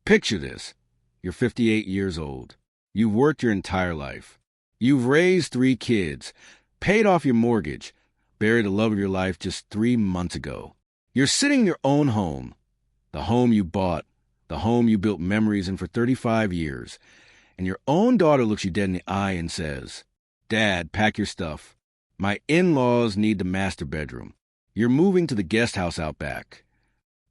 Picture this. You're 58 years old. You've worked your entire life. You've raised 3 kids, paid off your mortgage, buried the love of your life just 3 months ago. You're sitting in your own home, the home you bought, the home you built memories in for 35 years, and your own daughter looks you dead in the eye and says, "Dad, pack your stuff. My in-laws need the master bedroom. You're moving to the guest house out back."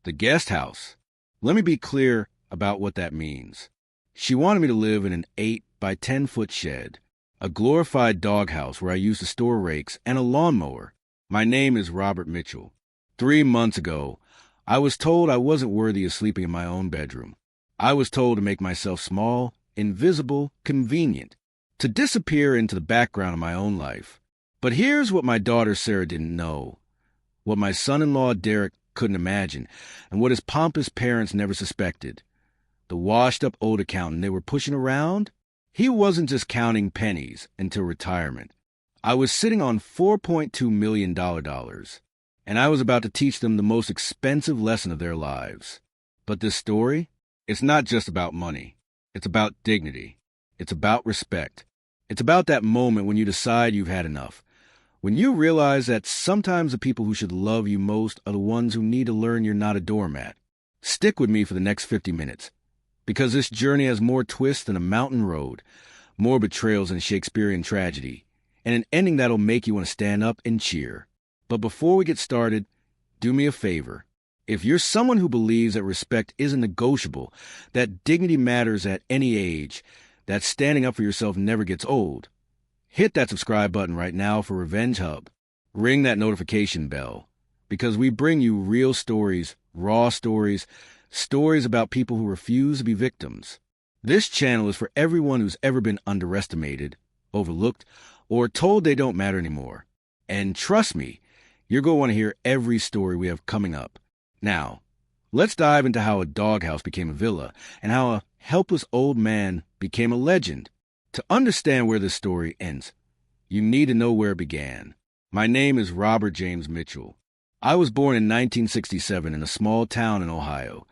The guest house. Let me be clear about what that means. She wanted me to live in an 8 by 10-foot shed, a glorified doghouse where I used to store rakes and a lawnmower. My name is Robert Mitchell. 3 months ago, I was told I wasn't worthy of sleeping in my own bedroom. I was told to make myself small, invisible, convenient, to disappear into the background of my own life. But here's what my daughter Sarah didn't know, what my son-in-law Derek couldn't imagine, and what his pompous parents never suspected. The washed-up old accountant they were pushing around, he wasn't just counting pennies until retirement. I was sitting on $4.2 million, and I was about to teach them the most expensive lesson of their lives. But this story, it's not just about money. It's about dignity. It's about respect. It's about that moment when you decide you've had enough. When you realize that sometimes the people who should love you most are the ones who need to learn you're not a doormat. Stick with me for the next 50 minutes, because this journey has more twists than a mountain road, more betrayals than Shakespearean tragedy, and an ending that'll make you want to stand up and cheer. But before we get started, do me a favor. If you're someone who believes that respect isn't negotiable, that dignity matters at any age, that standing up for yourself never gets old, hit that subscribe button right now for Revenge Hub. Ring that notification bell, because we bring you real stories, raw stories, stories about people who refuse to be victims. This channel is for everyone who's ever been underestimated, overlooked, or told they don't matter anymore. And trust me, you're going to want to hear every story we have coming up. Now, let's dive into how a doghouse became a villa and how a helpless old man became a legend. To understand where this story ends, you need to know where it began. My name is Robert James Mitchell. I was born in 1967 in a small town in Ohio,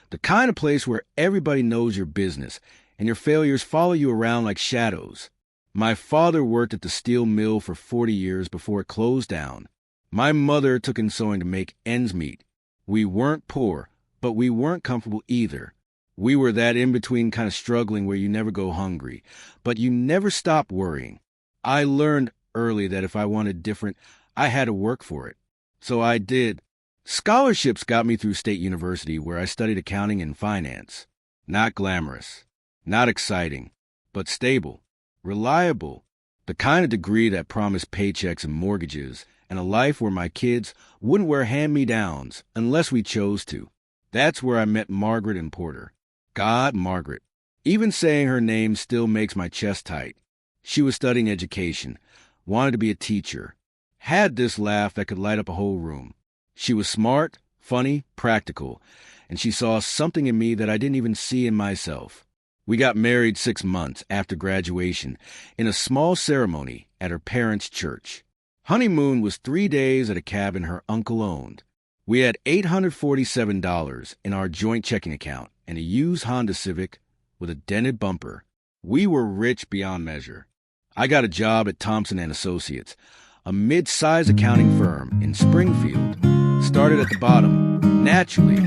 the kind of place where everybody knows your business and your failures follow you around like shadows. My father worked at the steel mill for 40 years before it closed down. My mother took in sewing to make ends meet. We weren't poor, but we weren't comfortable either. We were that in-between kind of struggling where you never go hungry, but you never stop worrying. I learned early that if I wanted different, I had to work for it. So I did. Scholarships got me through State University, where I studied accounting and finance. Not glamorous, not exciting, but stable, reliable, the kind of degree that promised paychecks and mortgages, and a life where my kids wouldn't wear hand-me-downs unless we chose to. That's where I met Margaret and Porter. God, Margaret. Even saying her name still makes my chest tight. She was studying education, wanted to be a teacher, had this laugh that could light up a whole room. She was smart, funny, practical, and she saw something in me that I didn't even see in myself. We got married 6 months after graduation in a small ceremony at her parents' church. Honeymoon was 3 days at a cabin her uncle owned. We had $847 in our joint checking account and a used Honda Civic with a dented bumper. We were rich beyond measure. I got a job at Thompson & Associates, a mid-sized accounting firm in Springfield. Started at the bottom, naturally,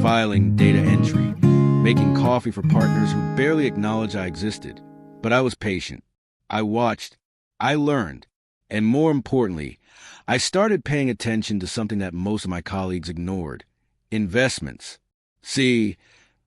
filing data entry, making coffee for partners who barely acknowledged I existed. But I was patient. I watched. I learned. And more importantly, I started paying attention to something that most of my colleagues ignored: investments. See,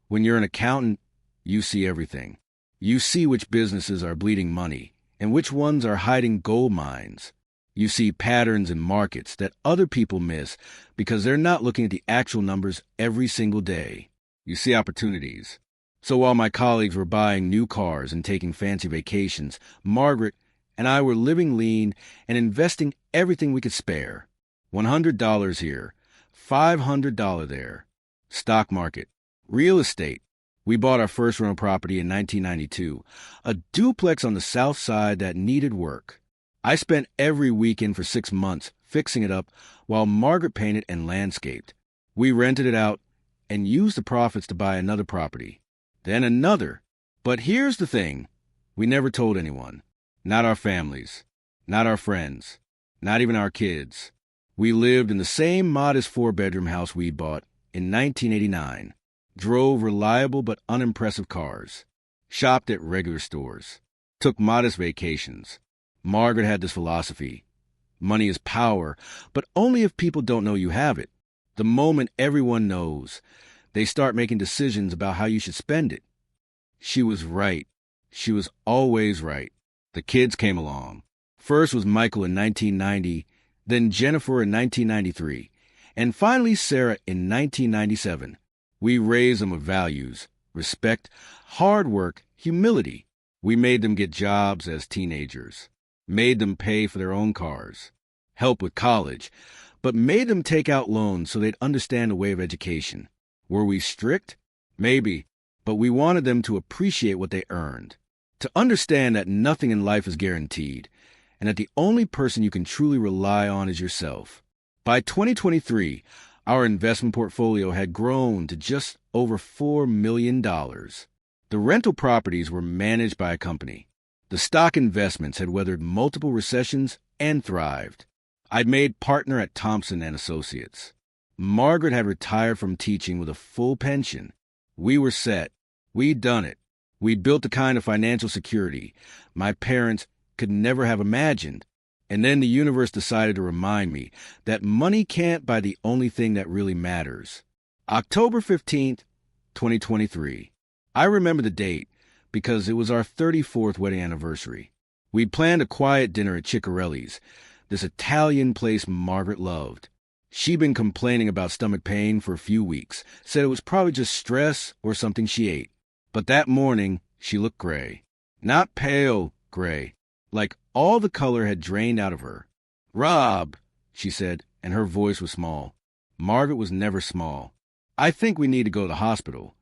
when you're an accountant, you see everything. You see which businesses are bleeding money and which ones are hiding gold mines. You see patterns in markets that other people miss because they're not looking at the actual numbers every single day. You see opportunities. So while my colleagues were buying new cars and taking fancy vacations, Margaret and I were living lean and investing everything we could spare. $100 here, $500 there. Stock market, real estate. We bought our first rental property in 1992, a duplex on the south side that needed work. I spent every weekend for 6 months fixing it up while Margaret painted and landscaped. We rented it out and used the profits to buy another property. then another. But here's the thing. We never told anyone. Not our families. Not our friends. Not even our kids. We lived in the same modest 4-bedroom house we bought in 1989. Drove reliable but unimpressive cars. Shopped at regular stores. Took modest vacations. Margaret had this philosophy. Money is power, but only if people don't know you have it. The moment everyone knows, they start making decisions about how you should spend it. She was right. She was always right. The kids came along. First was Michael in 1990, then Jennifer in 1993, and finally Sarah in 1997. We raised them with values, respect, hard work, humility. We made them get jobs as teenagers, made them pay for their own cars, help with college, but made them take out loans so they'd understand the way of education. Were we strict? Maybe, but we wanted them to appreciate what they earned, to understand that nothing in life is guaranteed, and that the only person you can truly rely on is yourself. By 2023, our investment portfolio had grown to just over $4 million. The rental properties were managed by a company. The stock investments had weathered multiple recessions and thrived. I'd made partner at Thompson & Associates. Margaret had retired from teaching with a full pension. We were set. We'd done it. We'd built the kind of financial security my parents could never have imagined. And then the universe decided to remind me that money can't buy the only thing that really matters. October 15th, 2023. I remember the date because it was our 34th wedding anniversary. We'd planned a quiet dinner at Ciccarelli's, this Italian place Margaret loved. She'd been complaining about stomach pain for a few weeks, said it was probably just stress or something she ate. But that morning, she looked gray. Not pale gray, like all the color had drained out of her. "Rob," she said, and her voice was small. Margaret was never small. "I think we need to go to the hospital."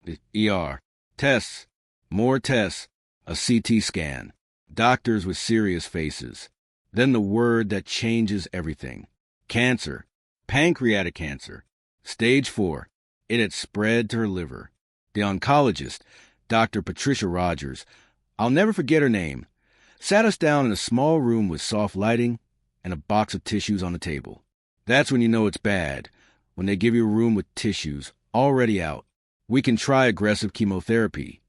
The ER. Tests. More tests. A CT scan. Doctors with serious faces. Then the word that changes everything. Cancer. Pancreatic cancer. Stage 4. It had spread to her liver. The oncologist, Dr. Patricia Rogers, I'll never forget her name, sat us down in a small room with soft lighting and a box of tissues on the table. That's when you know it's bad, when they give you a room with tissues already out. "We can try aggressive chemotherapy,"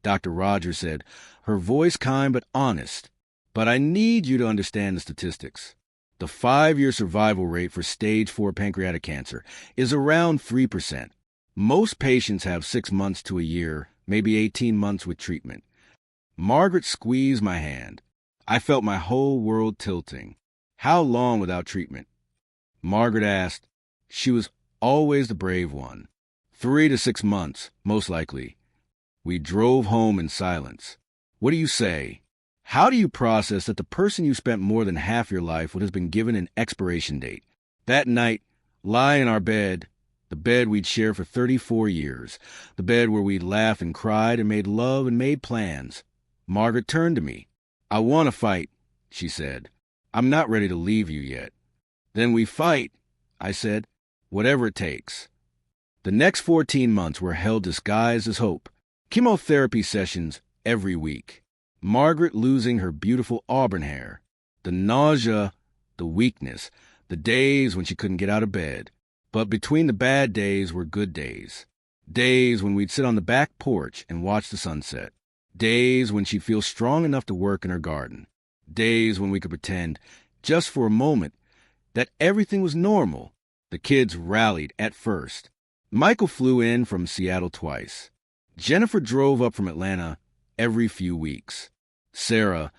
Dr. Rogers said, her voice kind but honest. "But I need you to understand the statistics. The 5-year survival rate for stage 4 pancreatic cancer is around 3%. Most patients have 6 months to a year, maybe 18 months with treatment." Margaret squeezed my hand. I felt my whole world tilting. How long without treatment? Margaret asked. She was always the brave one. 3 to 6 months, most likely. We drove home in silence. What do you say? How do you process that the person you spent more than half your life with has been given an expiration date? That night, lie in our bed, the bed we'd shared for 34 years, the bed where we'd laughed and cried and made love and made plans. Margaret turned to me. "I want to fight," she said. "I'm not ready to leave you yet." "Then we fight," I said, "whatever it takes." The next 14 months were held disguised as hope. Chemotherapy sessions every week. Margaret losing her beautiful auburn hair. The nausea, the weakness, the days when she couldn't get out of bed. But between the bad days were good days. Days when we'd sit on the back porch and watch the sunset. Days when she'd feel strong enough to work in her garden. Days when we could pretend, just for a moment, that everything was normal. The kids rallied at first. Michael flew in from Seattle twice. Jennifer drove up from Atlanta every few weeks. Sarah,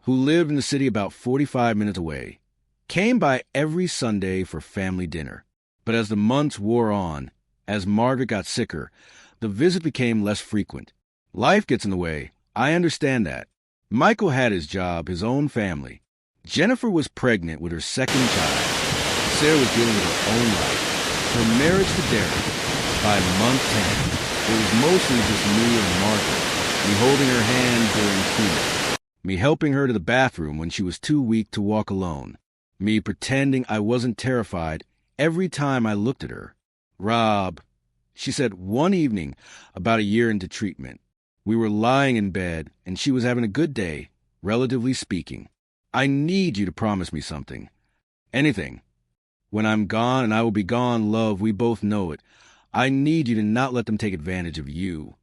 who lived in the city about 45 minutes away, came by every Sunday for family dinner. But as the months wore on, as Margaret got sicker, the visit became less frequent. Life gets in the way. I understand that. Michael had his job, his own family. Jennifer was pregnant with her second child. Sarah was dealing with her own life. Her marriage to Derek. By month 10, it was mostly just me and Margaret. Me holding her hand during chemo. Me helping her to the bathroom when she was too weak to walk alone. Me pretending I wasn't terrified every time I looked at her. "Rob," She said one evening, about a year into treatment, we were lying in bed and she was having a good day, relatively speaking. I need you to promise me something. Anything. When I'm gone, and I will be gone, love, we both know it. I need you to not let them take advantage of you.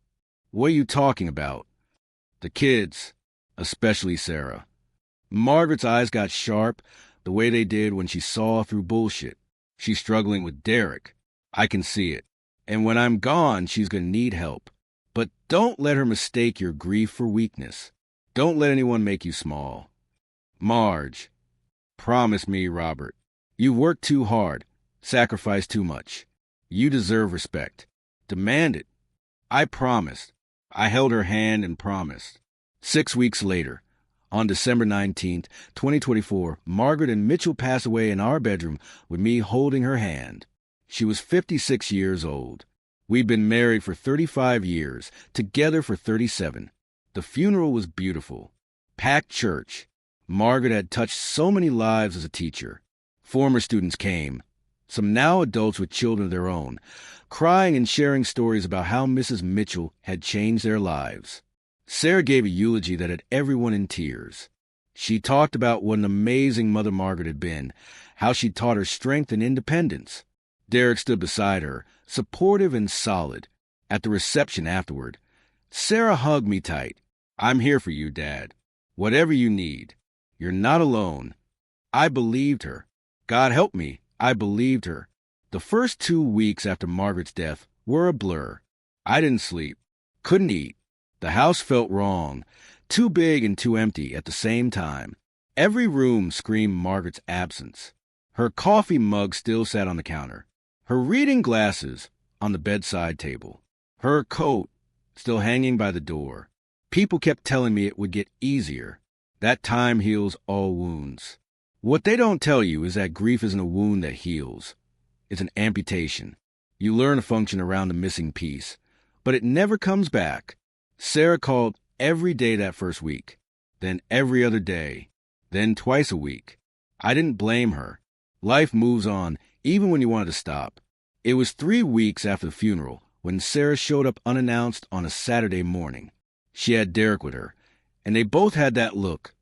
What are you talking about? The kids, especially Sarah. Margaret's eyes got sharp, the way they did when she saw through bullshit. She's struggling with Derek. I can see it. And when I'm gone, she's going to need help. But don't let her mistake your grief for weakness. Don't let anyone make you small. Marge, promise me, Robert. You worked too hard, sacrificed too much. You deserve respect. Demand it. I promised. I held her hand and promised. 6 weeks later, on December 19th, 2024, Margaret and Mitchell passed away in our bedroom with me holding her hand. She was 56 years old. We'd been married for 35 years, together for 37. The funeral was beautiful. Packed church. Margaret had touched so many lives as a teacher. Former students came, some now adults with children of their own, crying and sharing stories about how Mrs. Mitchell had changed their lives. Sarah gave a eulogy that had everyone in tears. She talked about what an amazing mother Margaret had been, how she taught her strength and independence. Derek stood beside her, supportive and solid. At the reception afterward, Sarah hugged me tight. I'm here for you, Dad. Whatever you need. You're not alone. I believed her. God help me, I believed her. The first 2 weeks after Margaret's death were a blur. I didn't sleep, couldn't eat. The house felt wrong, too big and too empty at the same time. Every room screamed Margaret's absence. Her coffee mug still sat on the counter. Her reading glasses on the bedside table. Her coat still hanging by the door. People kept telling me it would get easier. That time heals all wounds. What they don't tell you is that grief isn't a wound that heals. It's an amputation. You learn to function around the missing piece, but it never comes back. Sarah called every day that first week, then every other day, then twice a week. I didn't blame her. Life moves on, even when you wanted to stop. It was 3 weeks after the funeral when Sarah showed up unannounced on a Saturday morning. She had Derek with her, and they both had that look.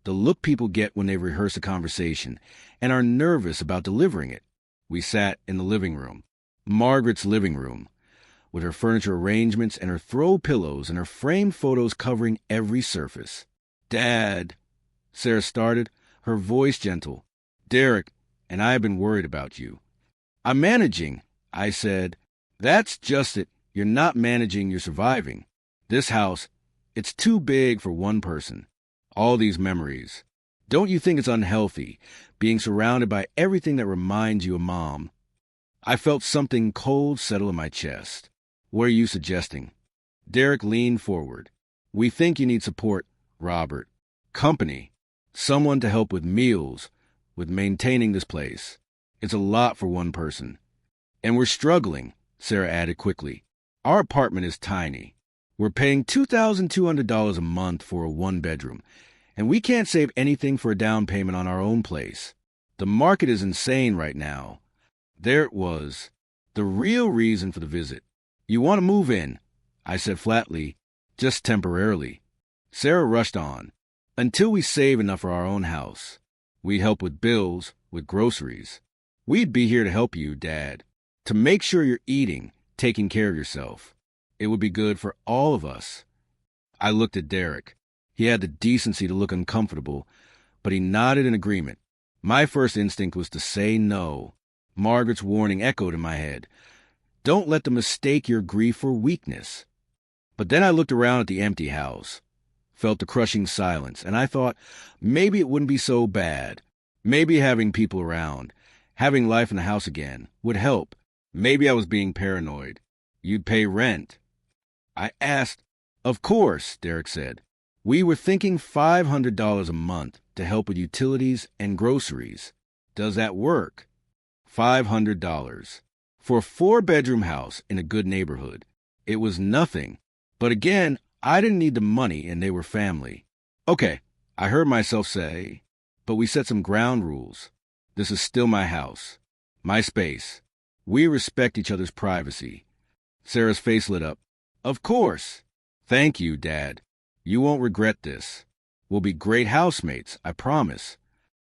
The look people get when they rehearse a conversation and are nervous about delivering it. We sat in the living room, Margaret's living room, with her furniture arrangements and her throw pillows and her framed photos covering every surface. Dad, Sarah started, her voice gentle. Derek and I have been worried about you. I'm managing, I said. That's just it. You're not managing, you're surviving. This house, it's too big for one person. All these memories. Don't you think it's unhealthy, being surrounded by everything that reminds you of Mom? I felt something cold settle in my chest. What are you suggesting? Derek leaned forward. We think you need support, Robert. Company. Someone to help with meals, with maintaining this place. It's a lot for one person. And we're struggling, Sarah added quickly. Our apartment is tiny. We're paying $2,200 a month for a one-bedroom, and we can't save anything for a down payment on our own place. The market is insane right now. There it was, the real reason for the visit. You want to move in, I said flatly, just temporarily. Sarah rushed on. Until we save enough for our own house. We'd help with bills, with groceries. We'd be here to help you, Dad, to make sure you're eating, taking care of yourself. It would be good for all of us. I looked at Derek. He had the decency to look uncomfortable, but he nodded in agreement. My first instinct was to say no. Margaret's warning echoed in my head. Don't let them mistake your grief for weakness. But then I looked around at the empty house, felt the crushing silence, and I thought maybe it wouldn't be so bad. Maybe having people around, having life in the house again, would help. Maybe I was being paranoid. You'd pay rent. I asked. Of course, Derek said. We were thinking $500 a month to help with utilities and groceries. Does that work? $500. For a 4-bedroom house in a good neighborhood. It was nothing. But again, I didn't need the money and they were family. Okay, I heard myself say, but we set some ground rules. This is still my house, my space. We respect each other's privacy. Sarah's face lit up. Of course. Thank you, Dad. You won't regret this. We'll be great housemates, I promise.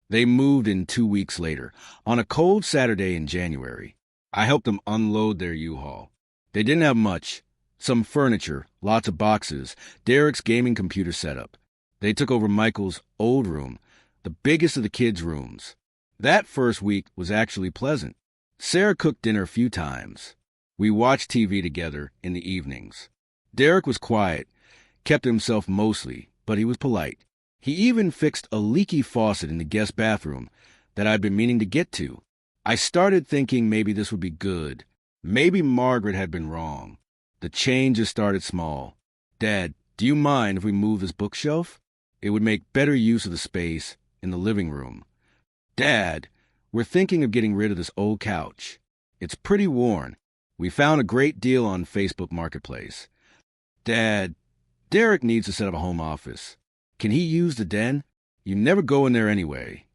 They moved in 2 weeks later, on a cold Saturday in January. I helped them unload their U-Haul. They didn't have much. Some furniture, lots of boxes, Derek's gaming computer setup. They took over Michael's old room, the biggest of the kids' rooms. That first week was actually pleasant. Sarah cooked dinner a few times. We watched TV together in the evenings. Derek was quiet, kept to himself mostly, but he was polite. He even fixed a leaky faucet in the guest bathroom that I'd been meaning to get to. I started thinking maybe this would be good. Maybe Margaret had been wrong. The changes started small. Dad, do you mind if we move this bookshelf? It would make better use of the space in the living room. Dad, we're thinking of getting rid of this old couch. It's pretty worn. We found a great deal on Facebook Marketplace. Dad, Derek needs to set up a home office. Can he use the den? You never go in there anyway.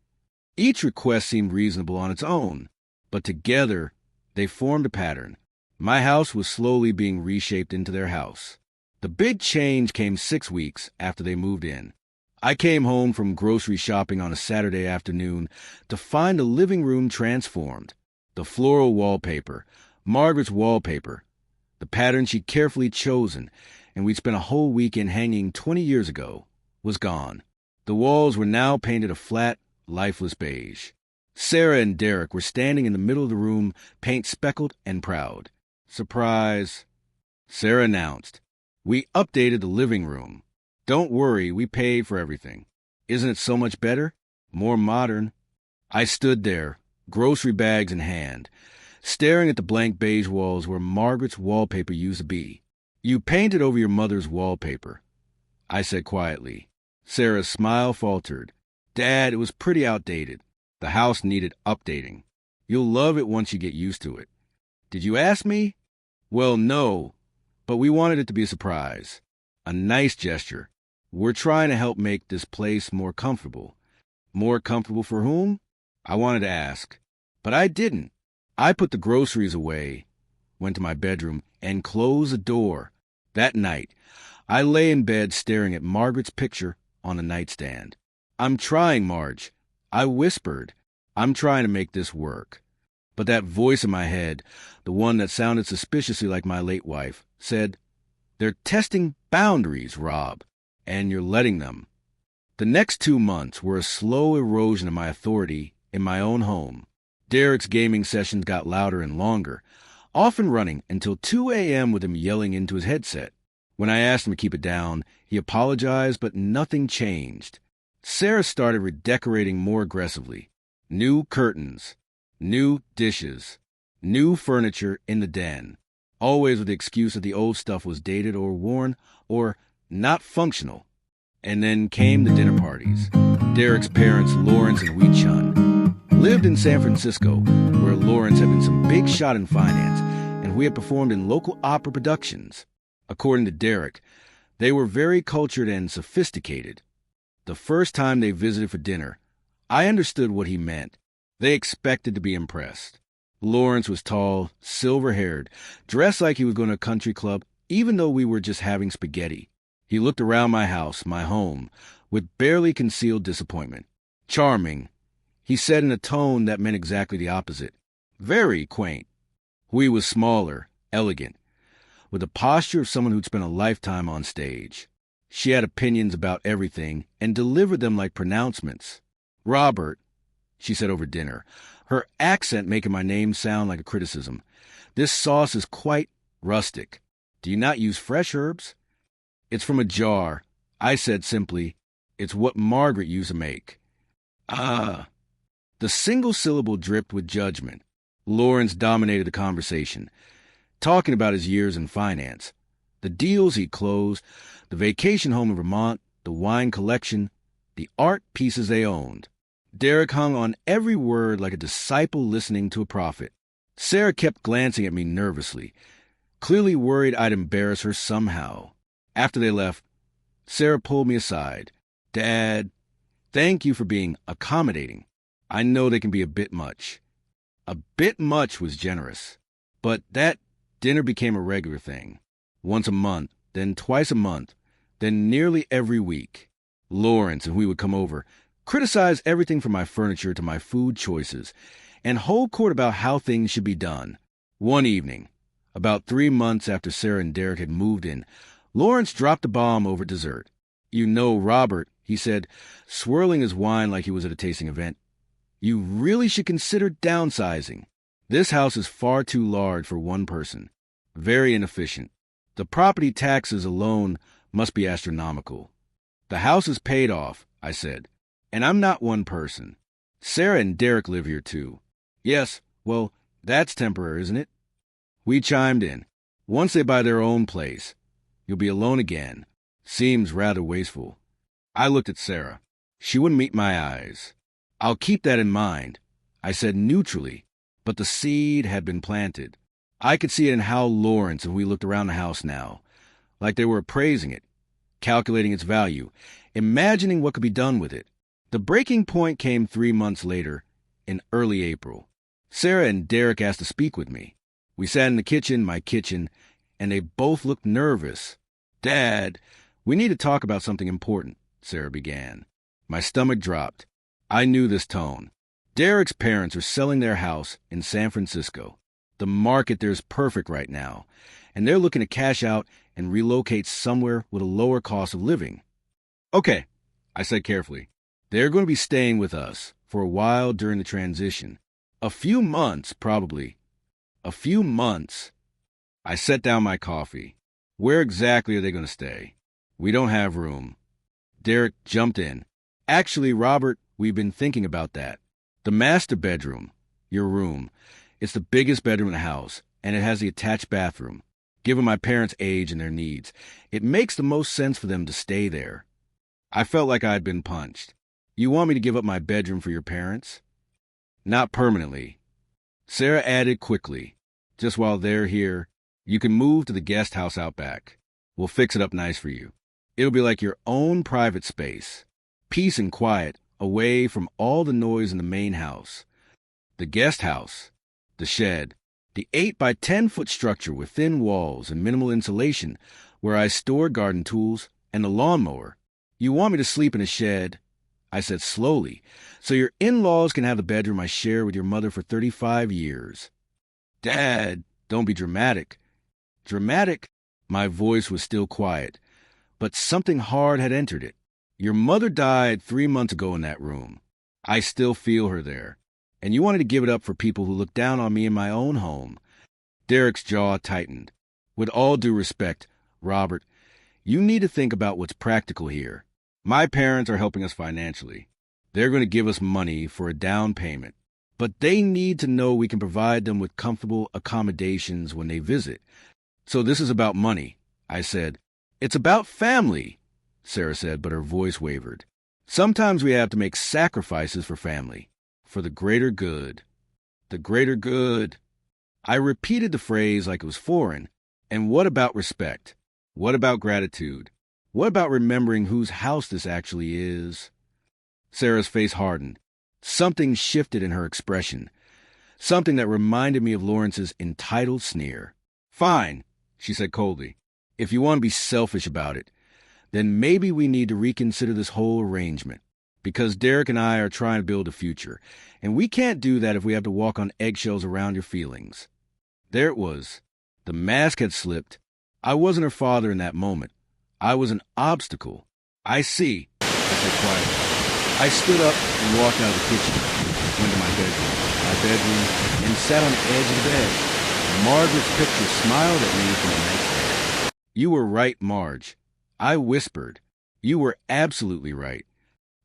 Each request seemed reasonable on its own, but together they formed a pattern. My house was slowly being reshaped into their house. The big change came 6 weeks after they moved in. I came home from grocery shopping on a Saturday afternoon to find the living room transformed. The floral wallpaper, Margaret's wallpaper, the pattern she'd carefully chosen, and we'd spent a whole weekend hanging 20 years ago, was gone. The walls were now painted a flat, lifeless beige. Sarah and Derek were standing in the middle of the room, paint speckled and proud. Surprise! Sarah announced. We updated the living room. Don't worry, we paid for everything. Isn't it so much better? More modern? I stood there, grocery bags in hand, staring at the blank beige walls where Margaret's wallpaper used to be. You painted over your mother's wallpaper, I said quietly. Sarah's smile faltered. Dad, it was pretty outdated. The house needed updating. You'll love it once you get used to it. Did you ask me? Well, no, but we wanted it to be a surprise. A nice gesture. We're trying to help make this place more comfortable. More comfortable for whom? I wanted to ask, but I didn't. I put the groceries away, went to my bedroom, and closed the door. That night, I lay in bed staring at Margaret's picture on the nightstand. I'm trying, Marge. I whispered. I'm trying to make this work. But that voice in my head, the one that sounded suspiciously like my late wife, said, They're testing boundaries, Rob, and you're letting them. The next 2 months were a slow erosion of my authority in my own home. Derek's gaming sessions got louder and longer, often running until 2 a.m. with him yelling into his headset. When I asked him to keep it down, he apologized, but nothing changed. Sarah started redecorating more aggressively. New curtains, new dishes, new furniture in the den, always with the excuse that the old stuff was dated or worn or not functional. And then came the dinner parties. Derek's parents, Lawrence and Wee Chun, lived in San Francisco, where Lawrence had been some big shot in finance, and we had performed in local opera productions. According to Derek, they were very cultured and sophisticated. The first time they visited for dinner, I understood what he meant. They expected to be impressed. Lawrence was tall, silver-haired, dressed like he was going to a country club, even though we were just having spaghetti. He looked around my house, my home, with barely concealed disappointment. Charming, he said in a tone that meant exactly the opposite. Very quaint. Hui was smaller, elegant, with the posture of someone who'd spent a lifetime on stage. She had opinions about everything and delivered them like pronouncements. Robert, she said over dinner, her accent making my name sound like a criticism. This sauce is quite rustic. Do you not use fresh herbs? It's from a jar. I said simply, it's what Margaret used to make. Ah. The single syllable dripped with judgment. Lawrence dominated the conversation, talking about his years in finance, the deals he closed, the vacation home in Vermont, the wine collection, the art pieces they owned. Derek hung on every word like a disciple listening to a prophet. Sarah kept glancing at me nervously, clearly worried I'd embarrass her somehow. After they left, Sarah pulled me aside. Dad, thank you for being accommodating. I know they can be a bit much. A bit much was generous, but that Dinner became a regular thing. Once a month, then twice a month, then nearly every week. Lawrence and we would come over, criticize everything from my furniture to my food choices, and hold court about how things should be done. One evening, about 3 months after Sarah and Derek had moved in, Lawrence dropped a bomb over dessert. "You know, Robert," he said, swirling his wine like he was at a tasting event, "you really should consider downsizing. This house is far too large for one person. Very inefficient. The property taxes alone must be astronomical." "The house is paid off," I said, "and I'm not one person. Sarah and Derek live here too." "Yes, well, that's temporary, isn't it?" We chimed in. "Once they buy their own place, you'll be alone again. Seems rather wasteful." I looked at Sarah. She wouldn't meet my eyes. "I'll keep that in mind," I said neutrally, but the seed had been planted. I could see it in how Lawrence and we looked around the house now, like they were appraising it, calculating its value, imagining what could be done with it. The breaking point came 3 months later, in early April. Sarah and Derek asked to speak with me. We sat in the kitchen, my kitchen, and they both looked nervous. "Dad, we need to talk about something important," Sarah began. My stomach dropped. I knew this tone. Derek's parents are selling their house in San Francisco. The market there is perfect right now, and they're looking to cash out and relocate somewhere with a lower cost of living. "Okay," I said carefully. "They're going to be staying with us for a while during the transition. A few months, probably. A few months." I set down my coffee. "Where exactly are they going to stay?" "We don't have room." Derek jumped in. "Actually, Robert, we've been thinking about that. The master bedroom, your room, it's the biggest bedroom in the house, and it has the attached bathroom. Given my parents' age and their needs, it makes the most sense for them to stay there." I felt like I had been punched. "You want me to give up my bedroom for your parents?" "Not permanently." Sarah added quickly, "Just while they're here, you can move to the guest house out back. We'll fix it up nice for you. It'll be like your own private space. Peace and quiet, away from all the noise in the main house. The guest house, the shed, the 8 by 10-foot structure with thin walls and minimal insulation where I store garden tools and the lawnmower. You want me to sleep in a shed," I said slowly, "so your in-laws can have the bedroom I share with your mother for 35 years. "Dad, don't be dramatic." "Dramatic?" My voice was still quiet, but something hard had entered it. "Your mother died 3 months ago in that room. I still feel her there. And you wanted to give it up for people who look down on me in my own home." Derek's jaw tightened. "With all due respect, Robert, you need to think about what's practical here. My parents are helping us financially. They're going to give us money for a down payment. But they need to know we can provide them with comfortable accommodations when they visit. So this is about money," I said. "It's about family," Sarah said, but her voice wavered. "Sometimes we have to make sacrifices for family, for the greater good." The greater good. I repeated the phrase like it was foreign. And what about respect? What about gratitude? What about remembering whose house this actually is? Sarah's face hardened. Something shifted in her expression. Something that reminded me of Lawrence's entitled sneer. "Fine," she said coldly. "If you want to be selfish about it, then maybe we need to reconsider this whole arrangement. Because Derek and I are trying to build a future, and we can't do that if we have to walk on eggshells around your feelings." There it was. The mask had slipped. I wasn't her father in that moment. I was an obstacle. "I see," I said quietly. I stood up and walked out of the kitchen, went to my bedroom, and sat on the edge of the bed. Margaret's picture smiled at me from the nightstand. "You were right, Marge," I whispered. "You were absolutely right."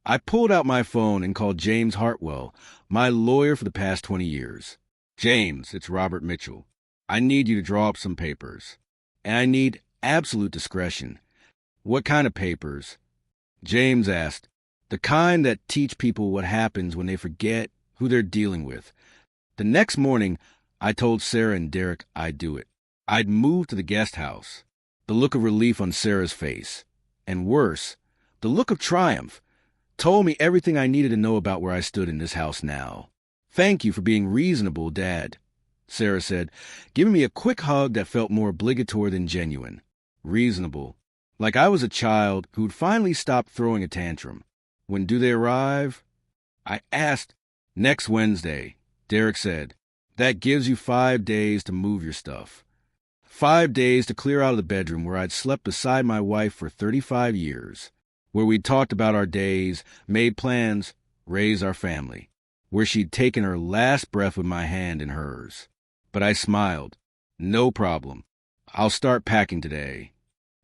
I pulled out my phone and called James Hartwell, my lawyer for the past 20 years. "James, it's Robert Mitchell. I need you to draw up some papers. And I need absolute discretion." "What kind of papers?" James asked. "The kind that teach people what happens when they forget who they're dealing with." The next morning, I told Sarah and Derek I'd do it. I'd move to the guest house. The look of relief on Sarah's face, and worse, the look of triumph, told me everything I needed to know about where I stood in this house now. "Thank you for being reasonable, Dad," Sarah said, giving me a quick hug that felt more obligatory than genuine. Reasonable. Like I was a child who'd finally stopped throwing a tantrum. When do they arrive? I asked. Next Wednesday, Derek said. That gives you 5 days to move your stuff. 5 days to clear out of the bedroom where I'd slept beside my wife for 35 years, where we'd talked about our days, made plans, raised our family, where she'd taken her last breath with my hand in hers. But I smiled. No problem. I'll start packing today.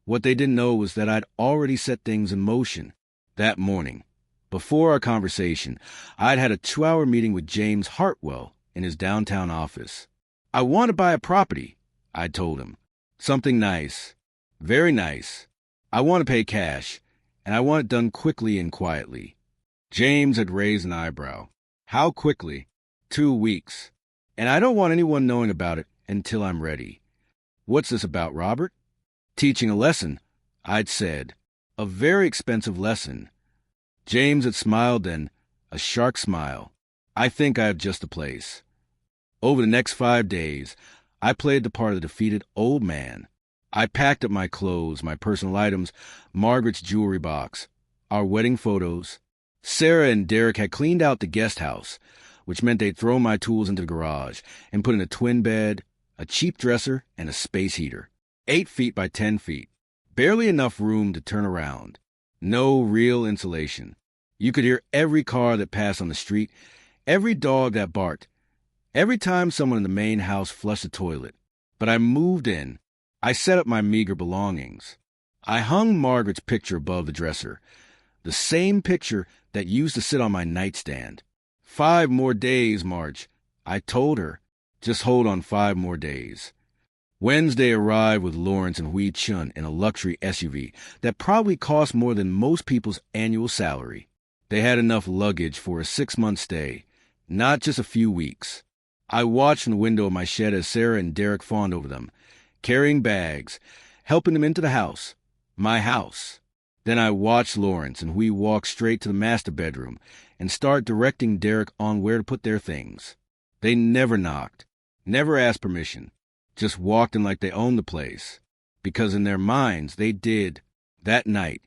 What they didn't know was that I'd already set things in motion. That morning, before our conversation, I'd had a 2-hour meeting with James Hartwell in his downtown office. I want to buy a property, I told him. Something nice. Very nice. I want to pay cash, and I want it done quickly and quietly. James had raised an eyebrow. How quickly? 2 weeks. And I don't want anyone knowing about it until I'm ready. What's this about, Robert? Teaching a lesson, I'd said. A very expensive lesson. James had smiled then, a shark smile. I think I have just the place. Over the next 5 days, I played the part of the defeated old man. I packed up my clothes, my personal items, Margaret's jewelry box, our wedding photos. Sarah and Derek had cleaned out the guest house, which meant they'd throw my tools into the garage and put in a twin bed, a cheap dresser, and a space heater. 8 feet by 10 feet. Barely enough room to turn around. No real insulation. You could hear every car that passed on the street, every dog that barked, every time someone in the main house flushed the toilet. But I moved in. I set up my meager belongings. I hung Margaret's picture above the dresser, the same picture that used to sit on my nightstand. 5 more days, Marge, I told her. Just hold on 5 more days. Wednesday arrived with Lawrence and Hui Chun in a luxury SUV that probably cost more than most people's annual salary. They had enough luggage for a 6-month stay, not just a few weeks. I watched from the window of my shed as Sarah and Derek fawned over them, carrying bags, helping them into the house. My house. Then I watched Lawrence and Hui walk straight to the master bedroom and start directing Derek on where to put their things. They never knocked, never asked permission, just walked in like they owned the place, because in their minds they did. That night,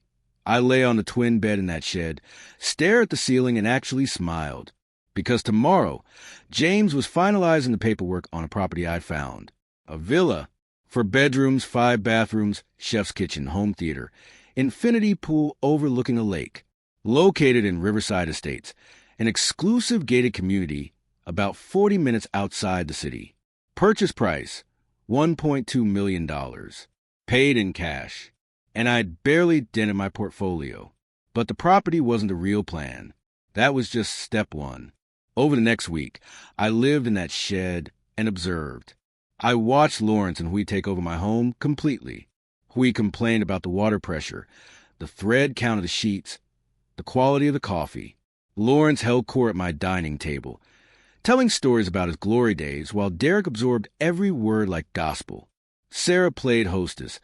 I lay on the twin bed in that shed, stared at the ceiling, and actually smiled, because tomorrow, James was finalizing the paperwork on a property I'd found. A villa, 4 bedrooms, 5 bathrooms, chef's kitchen, home theater, infinity pool overlooking a lake, located in Riverside Estates, an exclusive gated community about 40 minutes outside the city. Purchase price, $1.2 million. Paid in cash. And I'd barely dented my portfolio. But the property wasn't the real plan. That was just step 1. Over the next week, I lived in that shed and observed. I watched Lawrence and Hui take over my home completely. Hui complained about the water pressure, the thread count of the sheets, the quality of the coffee. Lawrence held court at my dining table, telling stories about his glory days while Derek absorbed every word like gospel. Sarah played hostess,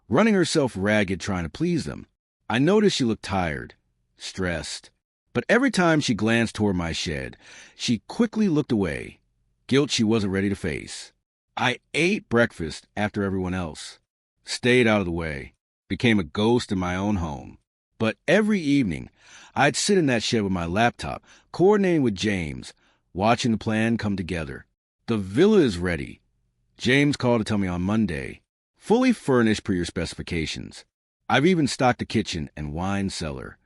running herself ragged trying to please them. I noticed she looked tired, stressed. But every time she glanced toward my shed, she quickly looked away, guilt she wasn't ready to face. I ate breakfast after everyone else, stayed out of the way, became a ghost in my own home. But every evening, I'd sit in that shed with my laptop, coordinating with James, watching the plan come together. The villa is ready. James called to tell me on Monday. Fully furnished per your specifications. I've even stocked the kitchen and wine cellar.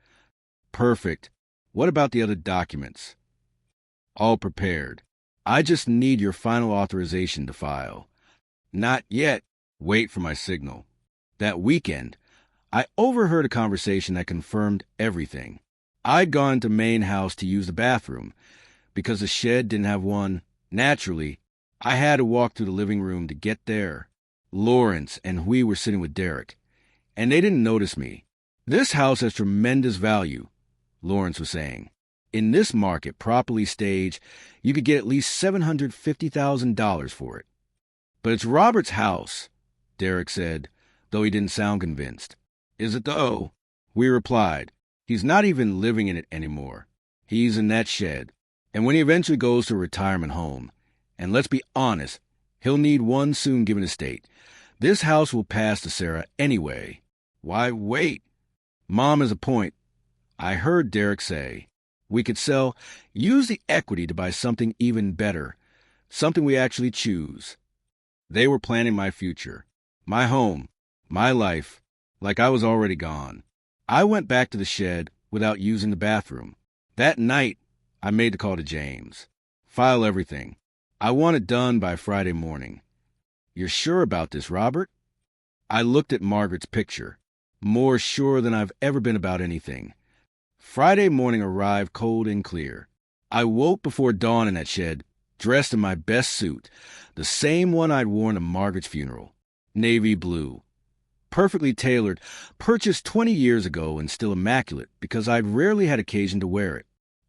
Perfect. What about the other documents? All prepared. I just need your final authorization to file. Not yet. Wait for my signal. That weekend, I overheard a conversation that confirmed everything. I'd gone to main house to use the bathroom. Because the shed didn't have one, naturally, I had to walk through the living room to get there. Lawrence and Hui were sitting with Derek, and they didn't notice me. This house has tremendous value, Lawrence was saying. In this market, properly staged, you could get at least $750,000 for it. But it's Robert's house, Derek said, though he didn't sound convinced. Is it though? We replied. He's not even living in it anymore. He's in that shed. And when he eventually goes to a retirement home, and let's be honest, He'll need one soon given his state. This house will pass to Sarah anyway. Why wait? Mom is a point. I heard Derek say. We could use the equity to buy something even better, something we actually choose. They were planning my future, my home, my life, like I was already gone. I went back to the shed without using the bathroom. That night, I made the call to James. File everything. I want it done by Friday morning. You're sure about this, Robert? I looked at Margaret's picture, more sure than I've ever been about anything. Friday morning arrived cold and clear. I woke before dawn in that shed, dressed in my best suit, the same one I'd worn to Margaret's funeral, navy blue. Perfectly tailored, purchased 20 years ago and still immaculate because I'd rarely had occasion to wear it.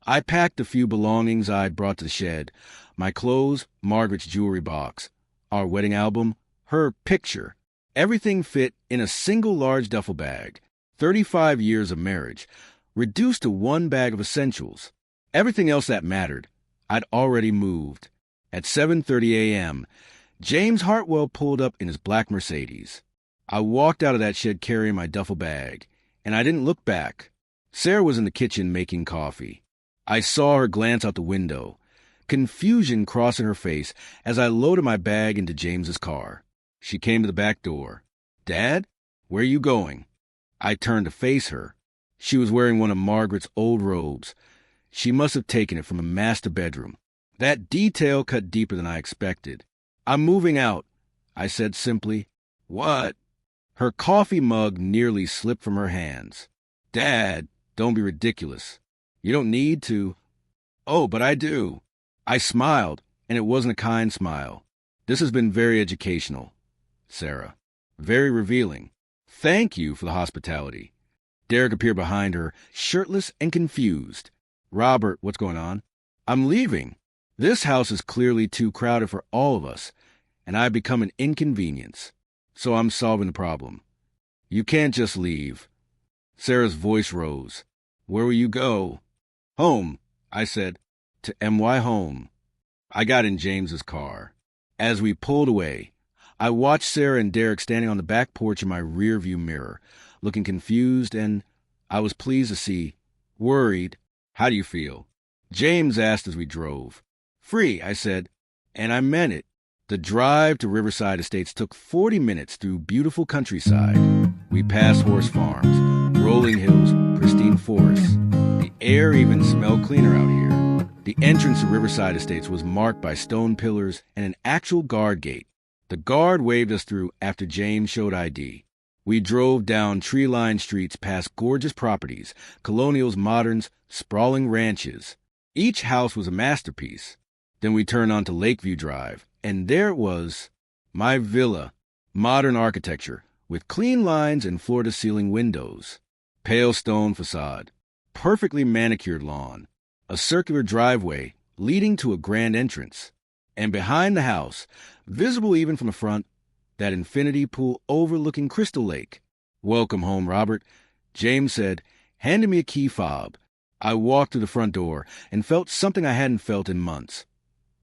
I packed a few belongings I'd brought to the shed, my clothes, Margaret's jewelry box, our wedding album, her picture. Everything fit in a single large duffel bag. 35 years of marriage, reduced to one bag of essentials. Everything else that mattered, I'd already moved. At 7:30 a.m., James Hartwell pulled up in his black Mercedes. I walked out of that shed carrying my duffel bag, and I didn't look back. Sarah was in the kitchen making coffee. I saw her glance out the window, confusion crossing her face as I loaded my bag into James's car. She came to the back door. Dad, where are you going? I turned to face her. She was wearing one of Margaret's old robes. She must have taken it from a master bedroom. That detail cut deeper than I expected. I'm moving out, I said simply. What? Her coffee mug nearly slipped from her hands. Dad, don't be ridiculous. You don't need to. Oh, but I do. I smiled, and it wasn't a kind smile. This has been very educational, Sarah. Very revealing. Thank you for the hospitality. Derek appeared behind her, shirtless and confused. Robert, what's going on? I'm leaving. This house is clearly too crowded for all of us, and I've become an inconvenience. So I'm solving the problem. You can't just leave. Sarah's voice rose. Where will you go? Home, I said. To MY home. I got in James's car. As we pulled away, I watched Sarah and Derek standing on the back porch in my rearview mirror, looking confused and, I was pleased to see, worried. How do you feel? James asked as we drove. Free, I said, and I meant it. The drive to Riverside Estates took 40 minutes through beautiful countryside. We passed horse farms, rolling hills, pristine forests. The air even smelled cleaner out here. The entrance to Riverside Estates was marked by stone pillars and an actual guard gate. The guard waved us through after James showed ID. We drove down tree-lined streets past gorgeous properties, colonials, moderns, sprawling ranches. Each house was a masterpiece. Then we turned onto Lakeview Drive, and there it was, my villa, modern architecture, with clean lines and floor-to-ceiling windows, pale stone facade, perfectly manicured lawn, a circular driveway leading to a grand entrance, and behind the house, visible even from the front, that infinity pool overlooking Crystal Lake. Welcome home, Robert, James said, handing me a key fob. I walked through the front door and felt something I hadn't felt in months.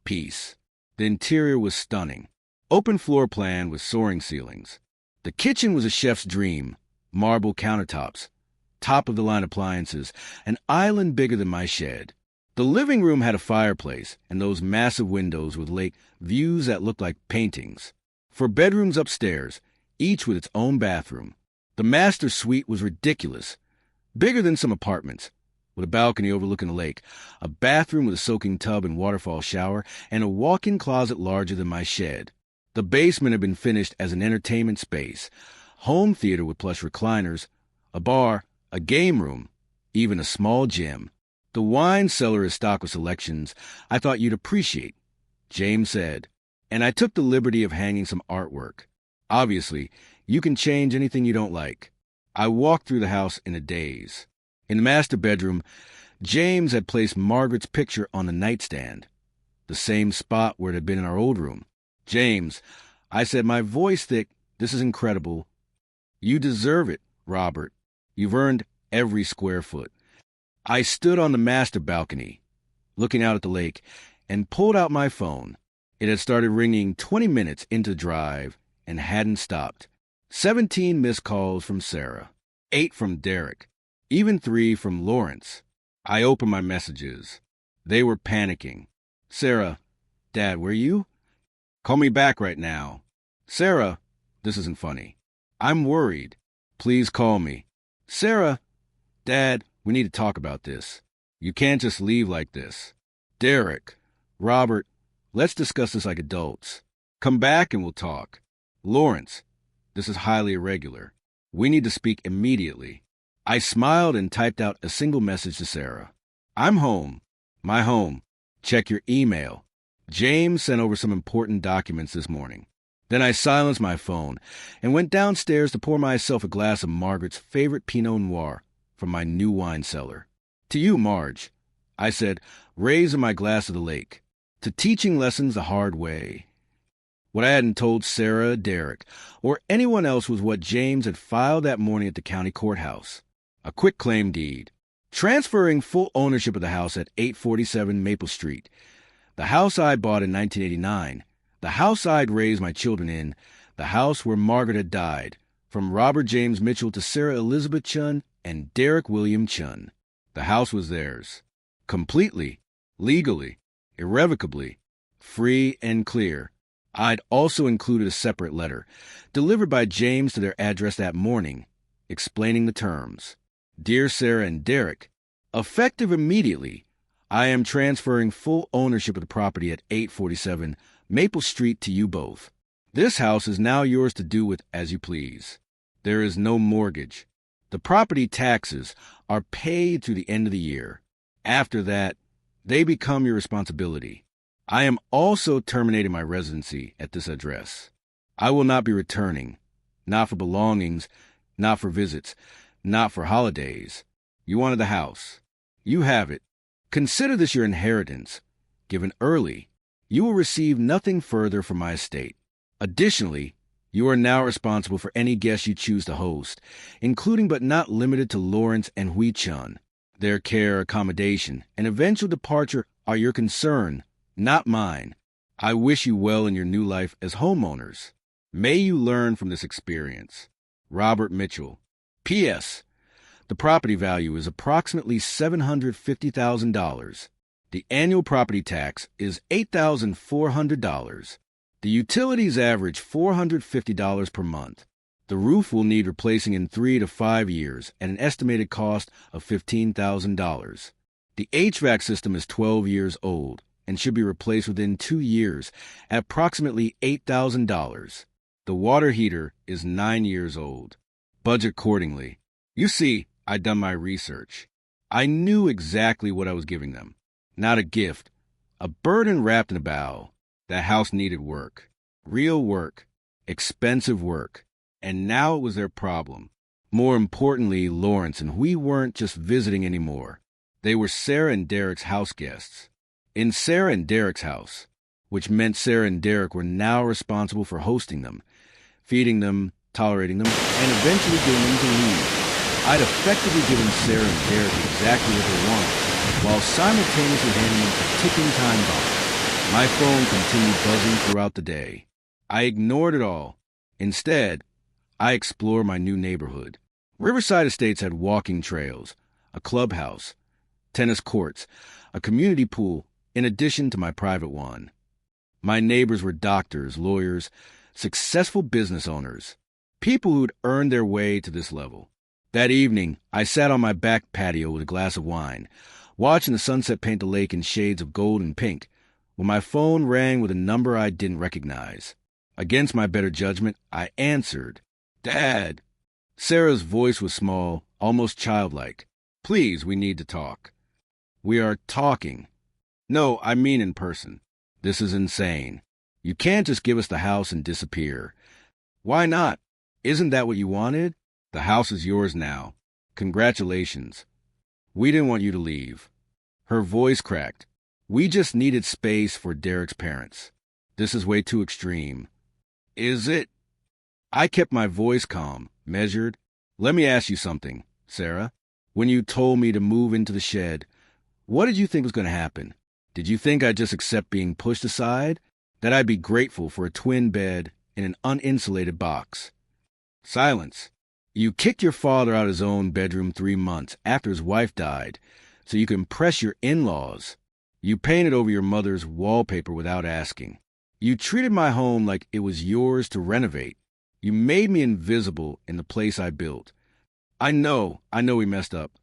Peace. The interior was stunning. Open floor plan with soaring ceilings. The kitchen was a chef's dream. Marble countertops, top-of-the-line appliances, an island bigger than my shed. The living room had a fireplace and those massive windows with lake views that looked like paintings. 4 bedrooms upstairs, each with its own bathroom. The master suite was ridiculous, bigger than some apartments, with a balcony overlooking the lake, a bathroom with a soaking tub and waterfall shower, and a walk-in closet larger than my shed. The basement had been finished as an entertainment space, home theater with plush recliners, a bar, a game room, even a small gym. The wine cellar is stocked with selections I thought you'd appreciate, James said, and I took the liberty of hanging some artwork. Obviously, you can change anything you don't like. I walked through the house in a daze. In the master bedroom, James had placed Margaret's picture on the nightstand, the same spot where it had been in our old room. James, I said, my voice thick, this is incredible. You deserve it, Robert. You've earned every square foot. I stood on the master balcony, looking out at the lake, and pulled out my phone. It had started ringing 20 minutes into the drive and hadn't stopped. 17 missed calls from Sarah, 8 from Derek, even 3 from Lawrence. I opened my messages. They were panicking. Sarah, Dad, where are you? Call me back right now. Sarah, this isn't funny. I'm worried. Please call me. Sarah, Dad, we need to talk about this. You can't just leave like this. Derek, Robert, let's discuss this like adults. Come back and we'll talk. Lawrence, this is highly irregular. We need to speak immediately. I smiled and typed out a single message to Sarah. I'm home. My home. Check your email. James sent over some important documents this morning. Then I silenced my phone and went downstairs to pour myself a glass of Margaret's favorite Pinot Noir from my new wine cellar. To you, Marge, I said, raising my glass to the lake. To teaching lessons the hard way. What I hadn't told Sarah, Derek, or anyone else was what James had filed that morning at the county courthouse. A quitclaim deed, transferring full ownership of the house at 847 Maple Street. The house I bought in 1989, the house I'd raised my children in, the house where Margaret had died, from Robert James Mitchell to Sarah Elizabeth Chun and Derek William Chun. The house was theirs. Completely, legally, irrevocably, free and clear. I'd also included a separate letter, delivered by James to their address that morning, explaining the terms. Dear Sarah and Derek, effective immediately, I am transferring full ownership of the property at 847 Maple Street to you both. This house is now yours to do with as you please. There is no mortgage. The property taxes are paid through the end of the year. After that, they become your responsibility. I am also terminating my residency at this address. I will not be returning, not for belongings, not for visits, not for holidays. You wanted the house. You have it. Consider this your inheritance. Given early, you will receive nothing further from my estate. Additionally, you are now responsible for any guests you choose to host, including but not limited to Lawrence and Hui Chun. Their care, accommodation, and eventual departure are your concern, not mine. I wish you well in your new life as homeowners. May you learn from this experience. Robert Mitchell. P.S. The property value is approximately $750,000. The annual property tax is $8,400. The utilities average $450 per month. The roof will need replacing in 3 to 5 years at an estimated cost of $15,000. The HVAC system is 12 years old and should be replaced within 2 years at approximately $8,000. The water heater is 9 years old. Budget accordingly. You see, I'd done my research. I knew exactly what I was giving them. Not a gift, a burden wrapped in a bow. That house needed work. Real work. Expensive work. And now it was their problem. More importantly, Lawrence and we weren't just visiting anymore. They were Sarah and Derek's house guests. In Sarah and Derek's house, which meant Sarah and Derek were now responsible for hosting them, feeding them, tolerating them, and eventually getting them to leave. I'd effectively given Sarah and Derek exactly what they wanted, while simultaneously handing them a ticking time bomb. My phone continued buzzing throughout the day. I ignored it all. Instead, I explored my new neighborhood. Riverside Estates had walking trails, a clubhouse, tennis courts, a community pool, in addition to my private one. My neighbors were doctors, lawyers, successful business owners, people who'd earned their way to this level. That evening, I sat on my back patio with a glass of wine, watching the sunset paint the lake in shades of gold and pink, when my phone rang with a number I didn't recognize. Against my better judgment, I answered. Dad. Sarah's voice was small, almost childlike. Please, we need to talk. We are talking. No, I mean in person. This is insane. You can't just give us the house and disappear. Why not? Isn't that what you wanted? The house is yours now. Congratulations. We didn't want you to leave. Her voice cracked. We just needed space for Derek's parents. This is way too extreme. Is it? I kept my voice calm, measured. Let me ask you something, Sarah. When you told me to move into the shed, what did you think was going to happen? Did you think I'd just accept being pushed aside? that I'd be grateful for a twin bed in an uninsulated box. Silence. You kicked your father out of his own bedroom 3 months after his wife died so you could impress your in-laws. You painted over your mother's wallpaper without asking. You treated my home like it was yours to renovate. You made me invisible in the place I built. I know we messed up.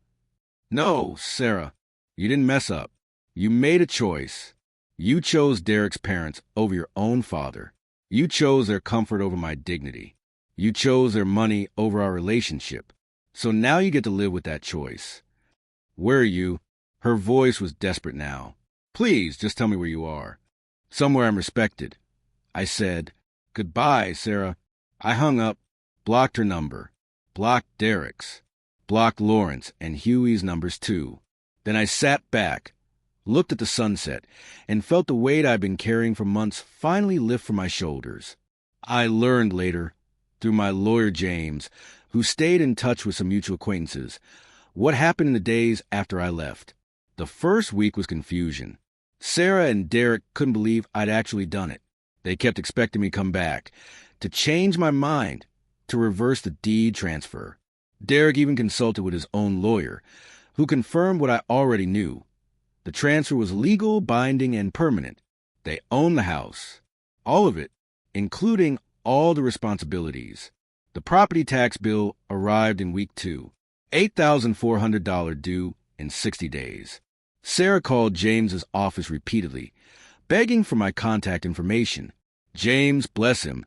No, Sarah, you didn't mess up. You made a choice. You chose Derek's parents over your own father. You chose their comfort over my dignity. You chose their money over our relationship. So now you get to live with that choice. Where are you? Her voice was desperate now. Please, just tell me where you are. Somewhere I'm respected. I said, Goodbye, Sarah. I hung up, blocked her number, blocked Derek's, blocked Lawrence and Huey's numbers too. Then I sat back, looked at the sunset, and felt the weight I'd been carrying for months finally lift from my shoulders. I learned later, through my lawyer James, who stayed in touch with some mutual acquaintances, what happened in the days after I left. The first week was confusion. Sarah and Derek couldn't believe I'd actually done it. They kept expecting me to come back, to change my mind, to reverse the deed transfer. Derek even consulted with his own lawyer, who confirmed what I already knew. The transfer was legal, binding, and permanent. They owned the house. All of it, including all the responsibilities. The property tax bill arrived in week 2, $8,400 due in 60 days. Sarah called James's office repeatedly, begging for my contact information. James, bless him,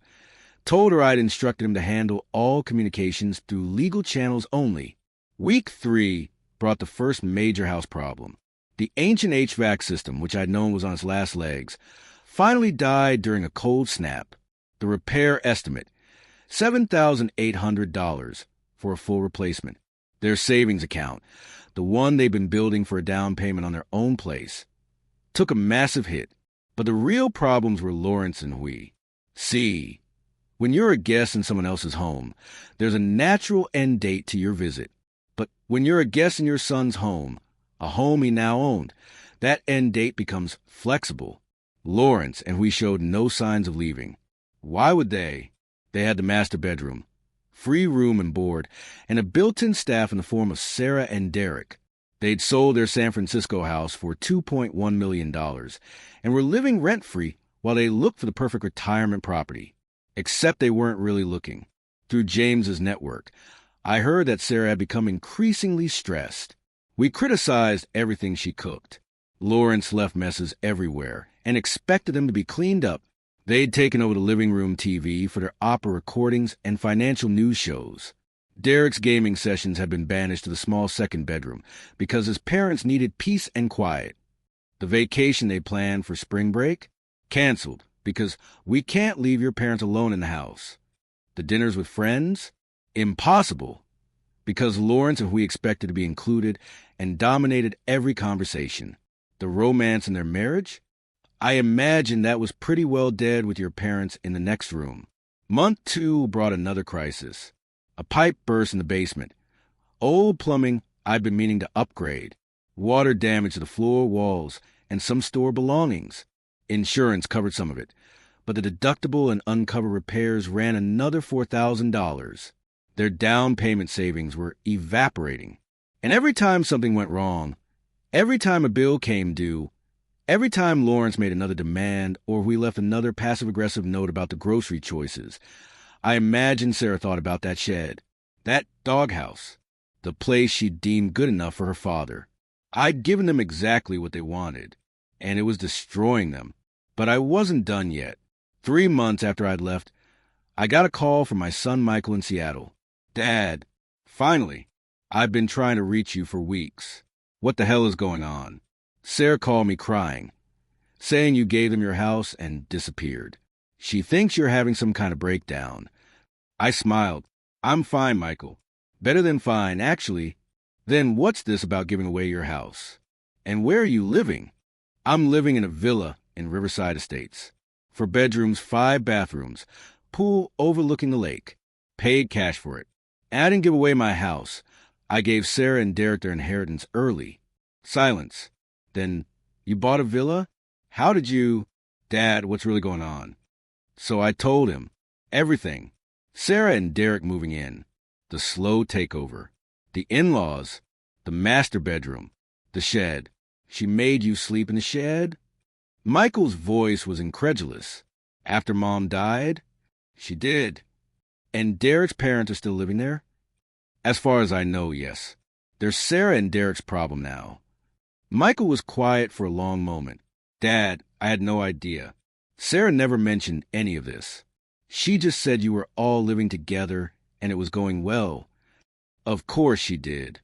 told her I'd instructed him to handle all communications through legal channels only. Week 3 brought the first major house problem. The ancient HVAC system, which I'd known was on its last legs, finally died during a cold snap. The repair estimate, $7,800 for a full replacement. Their savings account, the one they'd been building for a down payment on their own place, took a massive hit. But the real problems were Lawrence and Huey. See, when you're a guest in someone else's home, there's a natural end date to your visit. But when you're a guest in your son's home, a home he now owned, that end date becomes flexible. Lawrence and Huey showed no signs of leaving. Why would they? They had the master bedroom, free room and board, and a built-in staff in the form of Sarah and Derek. They'd sold their San Francisco house for $2.1 million and were living rent-free while they looked for the perfect retirement property. Except they weren't really looking. Through James's network, I heard that Sarah had become increasingly stressed. We criticized everything she cooked. Lawrence left messes everywhere and expected them to be cleaned up. They'd taken over the living room TV for their opera recordings and financial news shows. Derek's gaming sessions had been banished to the small second bedroom because his parents needed peace and quiet. The vacation they planned for spring break? Canceled because we can't leave your parents alone in the house. The dinners with friends? Impossible because Lawrence and we expected to be included and dominated every conversation. The romance in their marriage? I imagine that was pretty well dead with your parents in the next room. Month 2 brought another crisis. A pipe burst in the basement. Old plumbing I'd been meaning to upgrade. Water damage to the floor, walls, and some store belongings. Insurance covered some of it, but the deductible and uncovered repairs ran another $4,000. Their down payment savings were evaporating. And every time something went wrong, every time a bill came due, every time Lawrence made another demand or we left another passive-aggressive note about the grocery choices, I imagine Sarah thought about that shed, that doghouse, the place she deemed good enough for her father. I'd given them exactly what they wanted, and it was destroying them. But I wasn't done yet. 3 months after I'd left, I got a call from my son Michael in Seattle. Dad, finally, I've been trying to reach you for weeks. What the hell is going on? Sarah called me crying, saying you gave them your house and disappeared. She thinks you're having some kind of breakdown. I smiled. I'm fine, Michael. Better than fine, actually. Then what's this about giving away your house? And where are you living? I'm living in a villa in Riverside Estates. 4 bedrooms, 5 bathrooms, pool overlooking the lake. Paid cash for it. And I didn't give away my house. I gave Sarah and Derek their inheritance early. Silence. Then, you bought a villa? How did you... Dad, what's really going on? So I told him. Everything. Sarah and Derek moving in. The slow takeover. The in-laws. The master bedroom. The shed. She made you sleep in the shed? Michael's voice was incredulous. After Mom died? She did. And Derek's parents are still living there? As far as I know, yes. They're Sarah and Derek's problem now. Michael was quiet for a long moment. Dad, I had no idea. Sarah never mentioned any of this. She just said you were all living together and it was going well. Of course she did.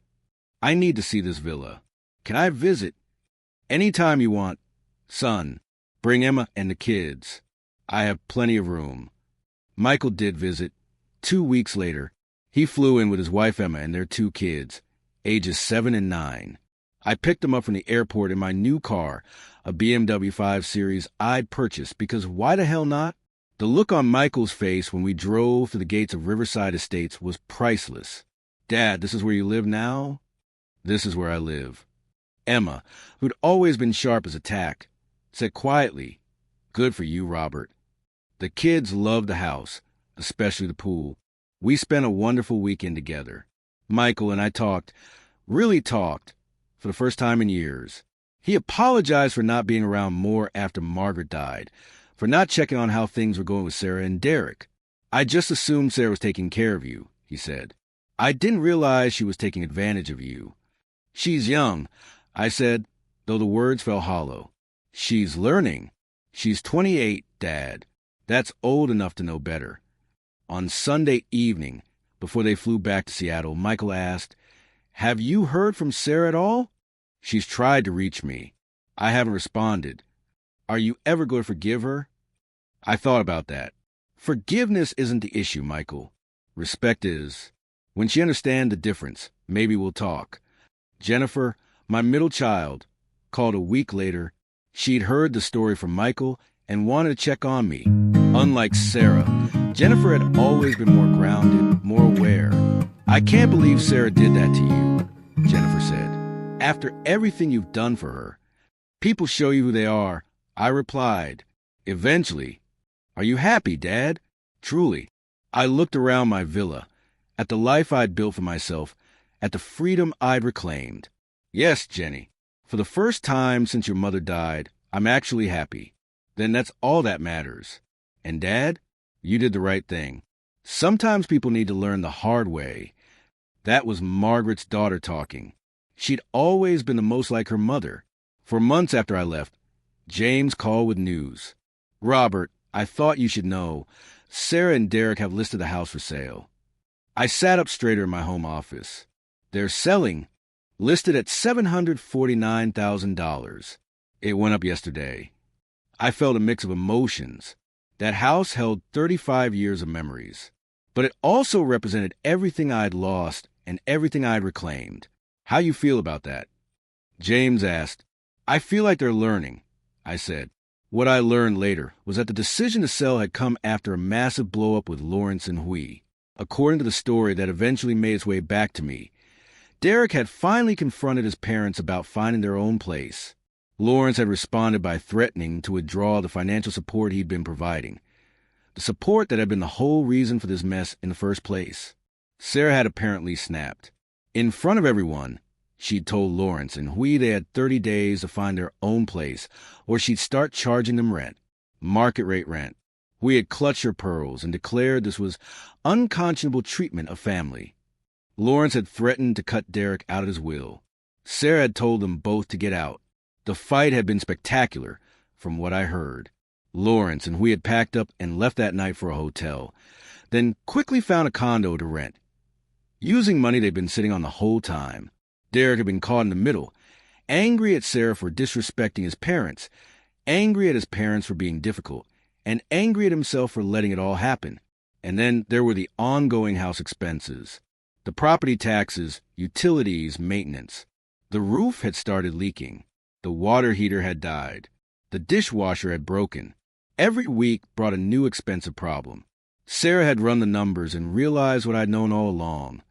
I need to see this villa. Can I visit? Anytime you want. Son, bring Emma and the kids. I have plenty of room. Michael did visit. 2 weeks later, he flew in with his wife Emma and their 2 kids, ages 7 and 9. I picked them up from the airport in my new car, a BMW 5 Series I'd purchased because why the hell not? The look on Michael's face when we drove to the gates of Riverside Estates was priceless. Dad, this is where you live now? This is where I live. Emma, who'd always been sharp as a tack, said quietly, Good for you, Robert. The kids loved the house, especially the pool. We spent a wonderful weekend together. Michael and I talked, really talked, for the first time in years. He apologized for not being around more after Margaret died, for not checking on how things were going with Sarah and Derek. I just assumed Sarah was taking care of you, he said. I didn't realize she was taking advantage of you. She's young, I said, though the words fell hollow. She's learning. She's 28, Dad. That's old enough to know better. On Sunday evening, before they flew back to Seattle, Michael asked, Have you heard from Sarah at all? She's tried to reach me. I haven't responded. Are you ever going to forgive her? I thought about that. Forgiveness isn't the issue, Michael. Respect is. When she understands the difference, maybe we'll talk. Jennifer, my middle child, called a week later. She'd heard the story from Michael and wanted to check on me. Unlike Sarah, Jennifer had always been more grounded, more aware. I can't believe Sarah did that to you, Jennifer said. After everything you've done for her, people show you who they are. I replied, Eventually. Are you happy, Dad? Truly. I looked around my villa, at the life I'd built for myself, at the freedom I'd reclaimed. Yes, Jenny, for the first time since your mother died, I'm actually happy. Then that's all that matters. And Dad, you did the right thing. Sometimes people need to learn the hard way. That was Margaret's daughter talking. She'd always been the most like her mother. For months after I left, James called with news. Robert, I thought you should know. Sarah and Derek have listed the house for sale. I sat up straighter in my home office. They're selling, listed at $749,000. It went up yesterday. I felt a mix of emotions. That house held 35 years of memories. But it also represented everything I'd lost and everything I'd reclaimed. How you feel about that? James asked. I feel like they're learning, I said. What I learned later was that the decision to sell had come after a massive blow-up with Lawrence and Hui. According to the story that eventually made its way back to me, Derek had finally confronted his parents about finding their own place. Lawrence had responded by threatening to withdraw the financial support he'd been providing, the support that had been the whole reason for this mess in the first place. Sarah had apparently snapped. In front of everyone, she'd told Lawrence and Hui they had 30 days to find their own place, or she'd start charging them rent, market rate rent. Hui had clutched her pearls and declared this was unconscionable treatment of family. Lawrence had threatened to cut Derek out of his will. Sarah had told them both to get out. The fight had been spectacular, from what I heard. Lawrence and Hui had packed up and left that night for a hotel, then quickly found a condo to rent, using money they'd been sitting on the whole time. Derek had been caught in the middle, angry at Sarah for disrespecting his parents, angry at his parents for being difficult, and angry at himself for letting it all happen. And then there were the ongoing house expenses, the property taxes, utilities, maintenance. The roof had started leaking. The water heater had died. The dishwasher had broken. Every week brought a new expensive problem. Sarah had run the numbers and realized what I'd known all along.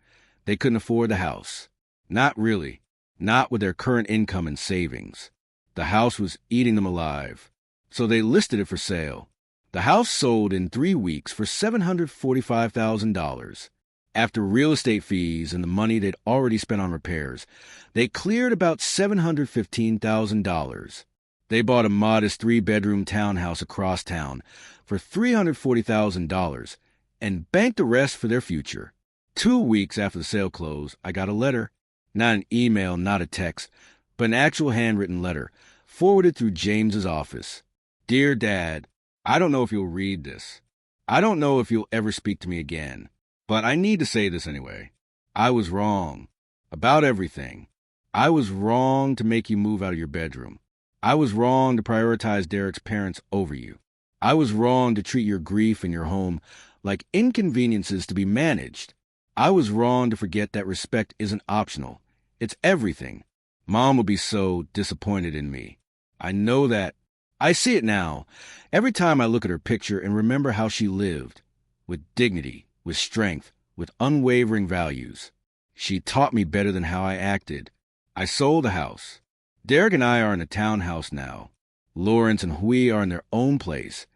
They couldn't afford the house. Not really. Not with their current income and savings. The house was eating them alive. So they listed it for sale. The house sold in 3 weeks for $745,000. After real estate fees and the money they'd already spent on repairs, they cleared about $715,000. They bought a modest 3-bedroom townhouse across town for $340,000 and banked the rest for their future. 2 weeks after the sale closed, I got a letter. Not an email, not a text, but an actual handwritten letter, forwarded through James's office. Dear Dad, I don't know if you'll read this. I don't know if you'll ever speak to me again. But I need to say this anyway. I was wrong. About everything. I was wrong to make you move out of your bedroom. I was wrong to prioritize Derek's parents over you. I was wrong to treat your grief and your home like inconveniences to be managed. I was wrong to forget that respect isn't optional. It's everything. Mom will be so disappointed in me. I know that. I see it now. Every time I look at her picture and remember how she lived. With dignity, with strength, with unwavering values. She taught me better than how I acted. I sold the house. Derek and I are in a townhouse now. Lawrence and Hui are in their own place,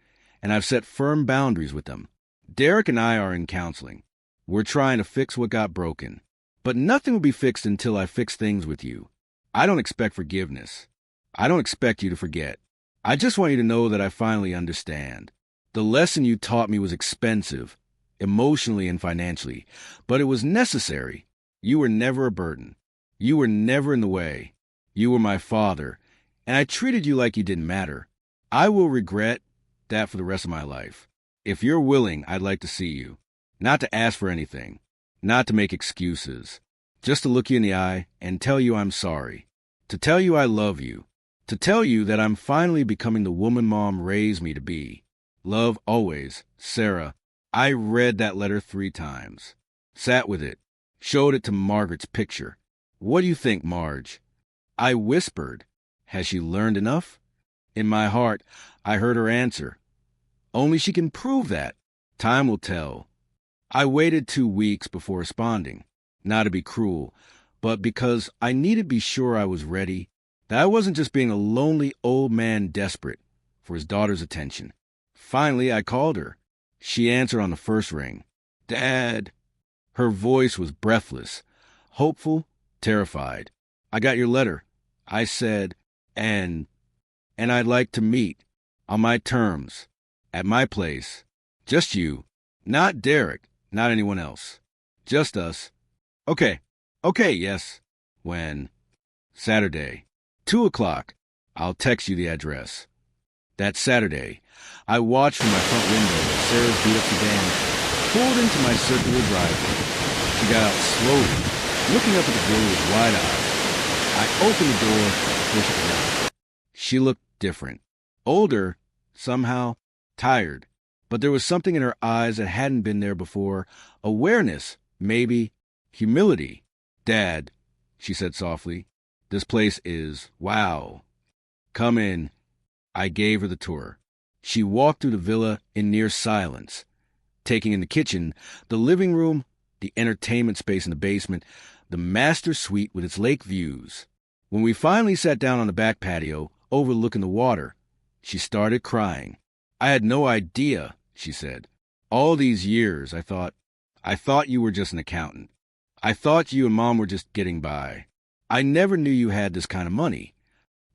and I've set firm boundaries with them. Derek and I are in counseling. We're trying to fix what got broken. But nothing will be fixed until I fix things with you. I don't expect forgiveness. I don't expect you to forget. I just want you to know that I finally understand. The lesson you taught me was expensive, emotionally and financially, but it was necessary. You were never a burden. You were never in the way. You were my father, and I treated you like you didn't matter. I will regret that for the rest of my life. If you're willing, I'd like to see you. Not to ask for anything, not to make excuses, just to look you in the eye and tell you I'm sorry, to tell you I love you, to tell you that I'm finally becoming the woman Mom raised me to be. Love always, Sarah. I read that letter 3 times, sat with it, showed it to Margaret's picture. What do you think, Marge? I whispered, has she learned enough? In my heart, I heard her answer. Only she can prove that. Time will tell. I waited 2 weeks before responding, not to be cruel, but because I needed to be sure I was ready, that I wasn't just being a lonely old man desperate for his daughter's attention. Finally, I called her. She answered on the first ring. Dad. Her voice was breathless, hopeful, terrified. I got your letter. I said, and I'd like to meet, on my terms, at my place. Just you, not Derek, not anyone else. Just us. Okay, yes. When? Saturday, 2 o'clock. I'll text you the address. That Saturday, I watched from my front window as Sarah's beat-up sedan pulled into my circular driveway. She got out slowly, looking up at the grill with wide eyes. I opened the door before she could knock. She looked different. Older, somehow, tired. But there was something in her eyes that hadn't been there before. Awareness, maybe. Humility. Dad, she said softly, this place is wow. Come in. I gave her the tour. She walked through the villa in near silence, taking in the kitchen, the living room, the entertainment space in the basement, the master suite with its lake views. When we finally sat down on the back patio, overlooking the water, she started crying. I had no idea, she said. All these years, I thought you were just an accountant. I thought you and Mom were just getting by. I never knew you had this kind of money.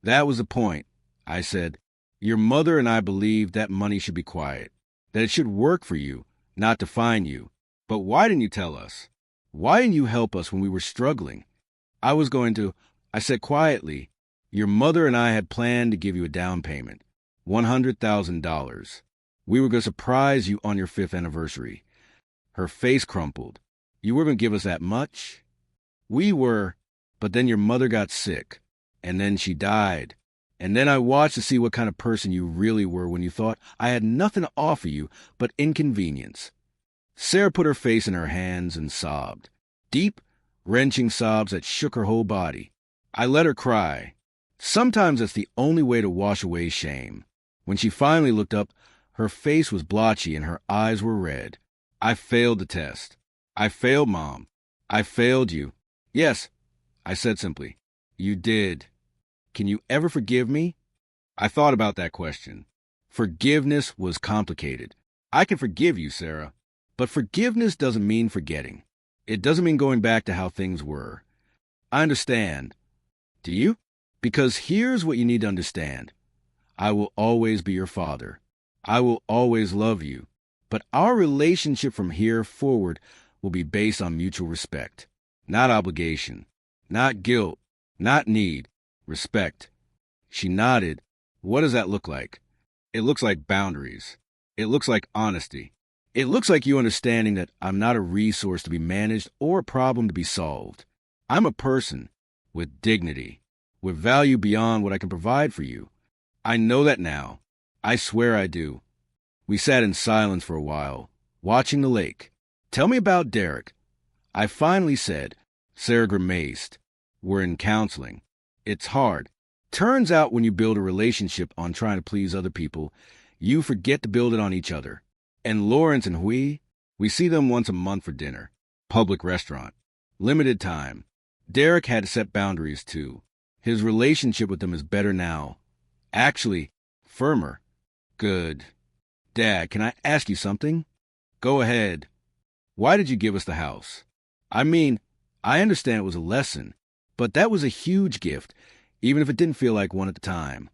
That was the point. I said, your mother and I believed that money should be quiet, that it should work for you, not define you. But why didn't you tell us? Why didn't you help us when we were struggling? I said quietly, your mother and I had planned to give you a down payment, $100,000. We were going to surprise you on your 5th anniversary. Her face crumpled. You were going to give us that much? We were, but then your mother got sick, and then she died. And then I watched to see what kind of person you really were when you thought I had nothing to offer you but inconvenience. Sarah put her face in her hands and sobbed. Deep, wrenching sobs that shook her whole body. I let her cry. Sometimes that's the only way to wash away shame. When she finally looked up, her face was blotchy and her eyes were red. I failed the test. I failed, Mom. I failed you. Yes, I said simply. You did. Can you ever forgive me? I thought about that question. Forgiveness was complicated. I can forgive you, Sarah, but forgiveness doesn't mean forgetting. It doesn't mean going back to how things were. I understand. Do you? Because here's what you need to understand. I will always be your father. I will always love you. But our relationship from here forward will be based on mutual respect, not obligation, not guilt, not need, respect. She nodded. What does that look like? It looks like boundaries. It looks like honesty. It looks like you understanding that I'm not a resource to be managed or a problem to be solved. I'm a person with dignity, with value beyond what I can provide for you. I know that now. I swear I do. We sat in silence for a while, watching the lake. Tell me about Derek. I finally said. Sarah grimaced. We're in counseling. It's hard. Turns out when you build a relationship on trying to please other people, you forget to build it on each other. And Lawrence and we see them once a month for dinner. Public restaurant. Limited time. Derek had to set boundaries too. His relationship with them is better now. Actually, firmer. Good. Dad, can I ask you something? Go ahead. Why did you give us the house? I mean, I understand it was a lesson, but that was a huge gift, even if it didn't feel like one at the time.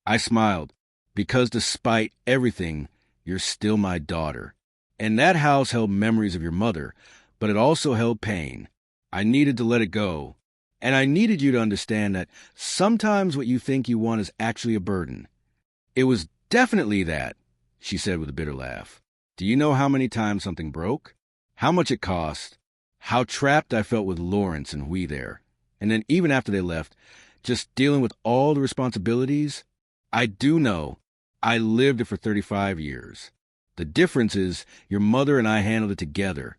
I smiled, because despite everything, you're still my daughter. And that house held memories of your mother, but it also held pain. I needed to let it go. And I needed you to understand that sometimes what you think you want is actually a burden. It was definitely that, she said with a bitter laugh. Do you know how many times something broke? How much it cost? How trapped I felt with Lawrence and we there. And then even after they left, just dealing with all the responsibilities? I do know. I lived it for 35 years. The difference is your mother and I handled it together,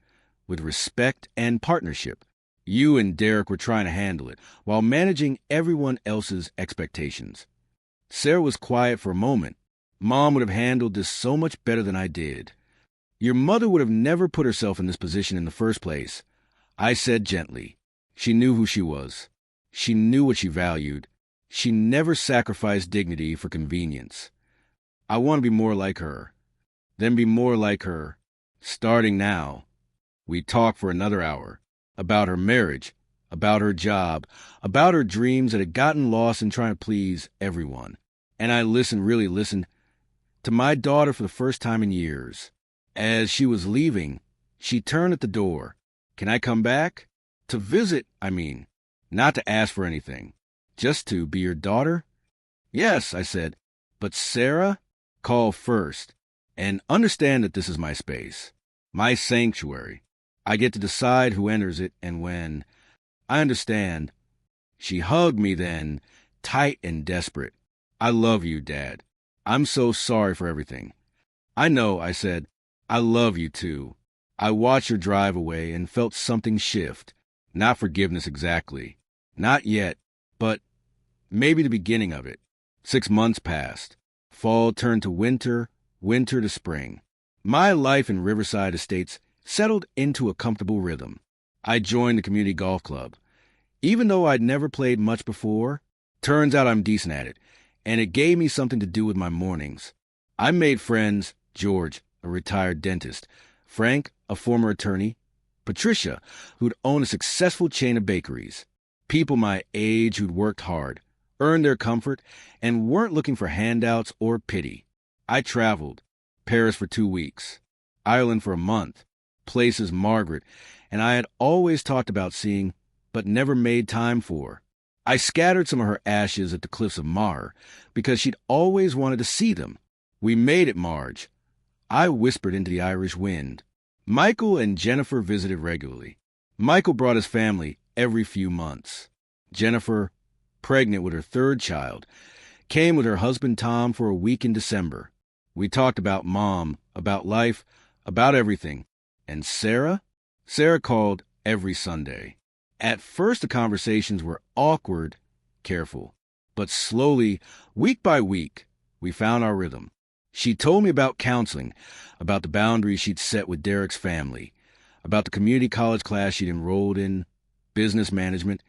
with respect and partnership. You and Derek were trying to handle it, while managing everyone else's expectations. Sarah was quiet for a moment. Mom would have handled this so much better than I did. Your mother would have never put herself in this position in the first place. I said gently. She knew who she was. She knew what she valued. She never sacrificed dignity for convenience. I want to be more like her. Then be more like her. Starting now. We talked for another hour. About her marriage. About her job. About her dreams that had gotten lost in trying to please everyone. And I really listened to my daughter for the first time in years. As she was leaving, she turned at the door. Can I come back? To visit, I mean. Not to ask for anything. Just to be your daughter? Yes, I said. But Sarah, call first. And understand that this is my space. My sanctuary. I get to decide who enters it and when. I understand. She hugged me then, tight and desperate. I love you, Dad. I'm so sorry for everything. I know, I said. I love you, too. I watched her drive away and felt something shift. Not forgiveness exactly. Not yet, but maybe the beginning of it. 6 months passed. Fall turned to winter, winter to spring. My life in Riverside Estates settled into a comfortable rhythm. I joined the community golf club. Even though I'd never played much before, turns out I'm decent at it, and it gave me something to do with my mornings. I made friends, George, a retired dentist, Frank, a former attorney, Patricia, who'd owned a successful chain of bakeries, people my age who'd worked hard, earned their comfort, and weren't looking for handouts or pity. I traveled, Paris for 2 weeks, Ireland for a month, places Margaret and I had always talked about seeing, but never made time for. I scattered some of her ashes at the cliffs of Moher because she'd always wanted to see them. We made it, Marge. I whispered into the Irish wind. Michael and Jennifer visited regularly. Michael brought his family every few months. Jennifer, pregnant with her 3rd child, came with her husband Tom for a week in December. We talked about Mom, about life, about everything. And Sarah? Sarah called every Sunday. At first the conversations were awkward, careful. But slowly, week by week, we found our rhythm. She told me about counseling, about the boundaries she'd set with Derek's family, about the community college class she'd enrolled in, business management,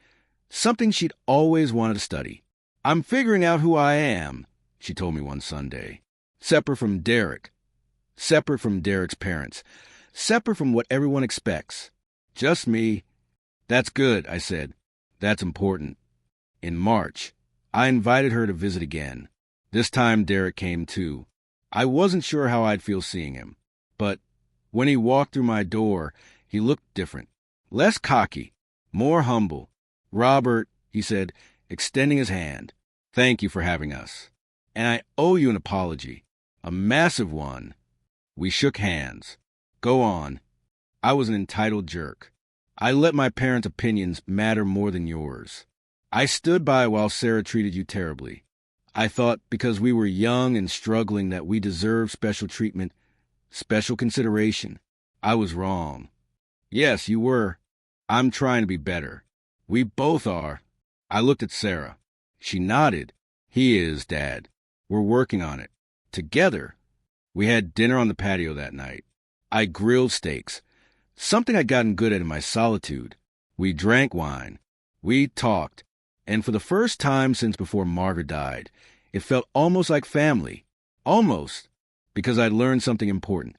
something she'd always wanted to study. I'm figuring out who I am, she told me one Sunday. Separate from Derek. Separate from Derek's parents. Separate from what everyone expects. Just me. That's good, I said. That's important. In March, I invited her to visit again. This time Derek came too. I wasn't sure how I'd feel seeing him, but when he walked through my door, he looked different. Less cocky, more humble. "Robert," he said, extending his hand, "thank you for having us. And I owe you an apology. A massive one." We shook hands. "Go on." I was an entitled jerk. I let my parents' opinions matter more than yours. I stood by while Sarah treated you terribly. I thought because we were young and struggling that we deserved special treatment, special consideration. I was wrong. Yes, you were. I'm trying to be better. We both are. I looked at Sarah. She nodded. "He is, Dad. We're working on it. Together." We had dinner on the patio that night. I grilled steaks, something I'd gotten good at in my solitude. We drank wine. We talked. And for the first time since before Margaret died, it felt almost like family. Almost. Because I'd learned something important.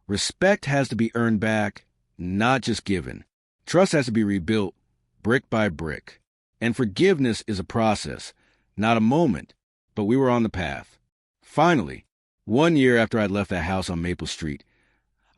Respect has to be earned back, not just given. Trust has to be rebuilt, brick by brick. And forgiveness is a process, not a moment. But we were on the path. Finally, 1 year after I'd left that house on Maple Street,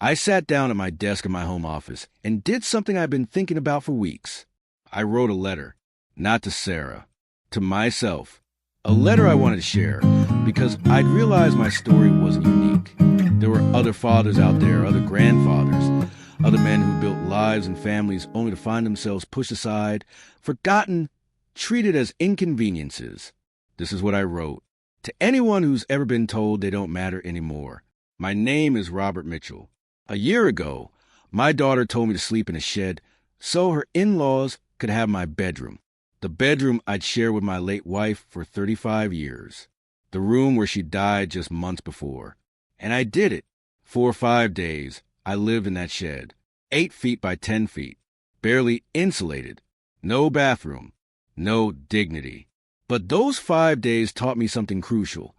I sat down at my desk in my home office and did something I'd been thinking about for weeks. I wrote a letter. Not to Sarah, to myself. A letter I wanted to share because I'd realized my story wasn't unique. There were other fathers out there, other grandfathers, other men who built lives and families only to find themselves pushed aside, forgotten, treated as inconveniences. This is what I wrote. To anyone who's ever been told they don't matter anymore, my name is Robert Mitchell. A year ago, my daughter told me to sleep in a shed so her in-laws could have my bedroom. The bedroom I'd shared with my late wife for 35 years. The room where she died just months before. And I did it. 4 or 5 days, I lived in that shed. 8 feet by 10 feet. Barely insulated. No bathroom. No dignity. But those 5 days taught me something crucial.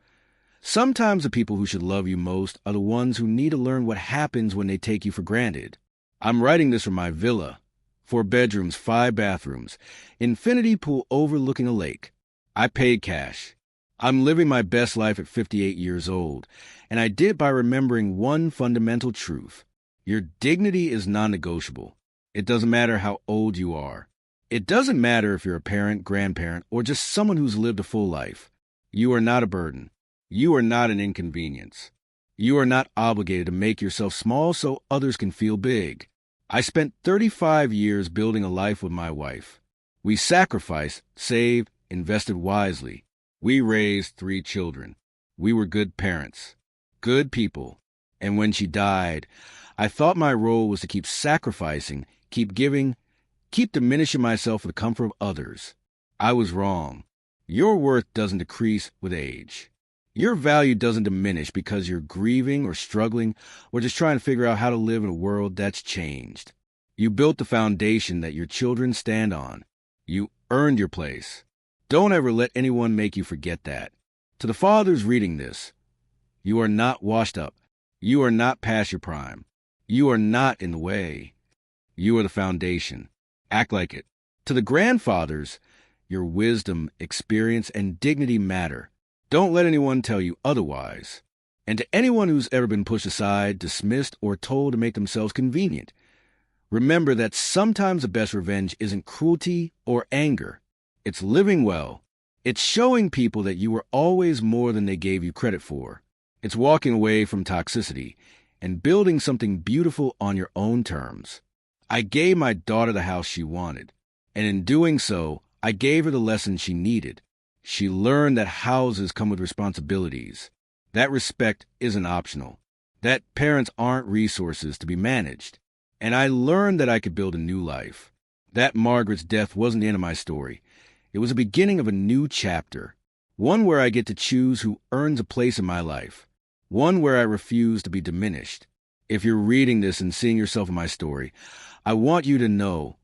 Sometimes the people who should love you most are the ones who need to learn what happens when they take you for granted. I'm writing this from my villa. 4 bedrooms, 5 bathrooms, infinity pool overlooking a lake. I paid cash. I'm living my best life at 58 years old, and I did it by remembering one fundamental truth. Your dignity is non-negotiable. It doesn't matter how old you are. It doesn't matter if you're a parent, grandparent, or just someone who's lived a full life. You are not a burden. You are not an inconvenience. You are not obligated to make yourself small so others can feel big. I spent 35 years building a life with my wife. We sacrificed, saved, invested wisely. We raised 3 children. We were good parents, good people. And when she died, I thought my role was to keep sacrificing, keep giving, keep diminishing myself for the comfort of others. I was wrong. Your worth doesn't decrease with age. Your value doesn't diminish because you're grieving or struggling or just trying to figure out how to live in a world that's changed. You built the foundation that your children stand on. You earned your place. Don't ever let anyone make you forget that. To the fathers reading this, you are not washed up. You are not past your prime. You are not in the way. You are the foundation. Act like it. To the grandfathers, your wisdom, experience, and dignity matter. Don't let anyone tell you otherwise. And to anyone who's ever been pushed aside, dismissed, or told to make themselves convenient, remember that sometimes the best revenge isn't cruelty or anger. It's living well. It's showing people that you were always more than they gave you credit for. It's walking away from toxicity and building something beautiful on your own terms. I gave my daughter the house she wanted, and in doing so, I gave her the lesson she needed. She learned that houses come with responsibilities, that respect isn't optional, that parents aren't resources to be managed. And I learned that I could build a new life. That Margaret's death wasn't the end of my story. It was the beginning of a new chapter, one where I get to choose who earns a place in my life, one where I refuse to be diminished. If you're reading this and seeing yourself in my story, I want you to know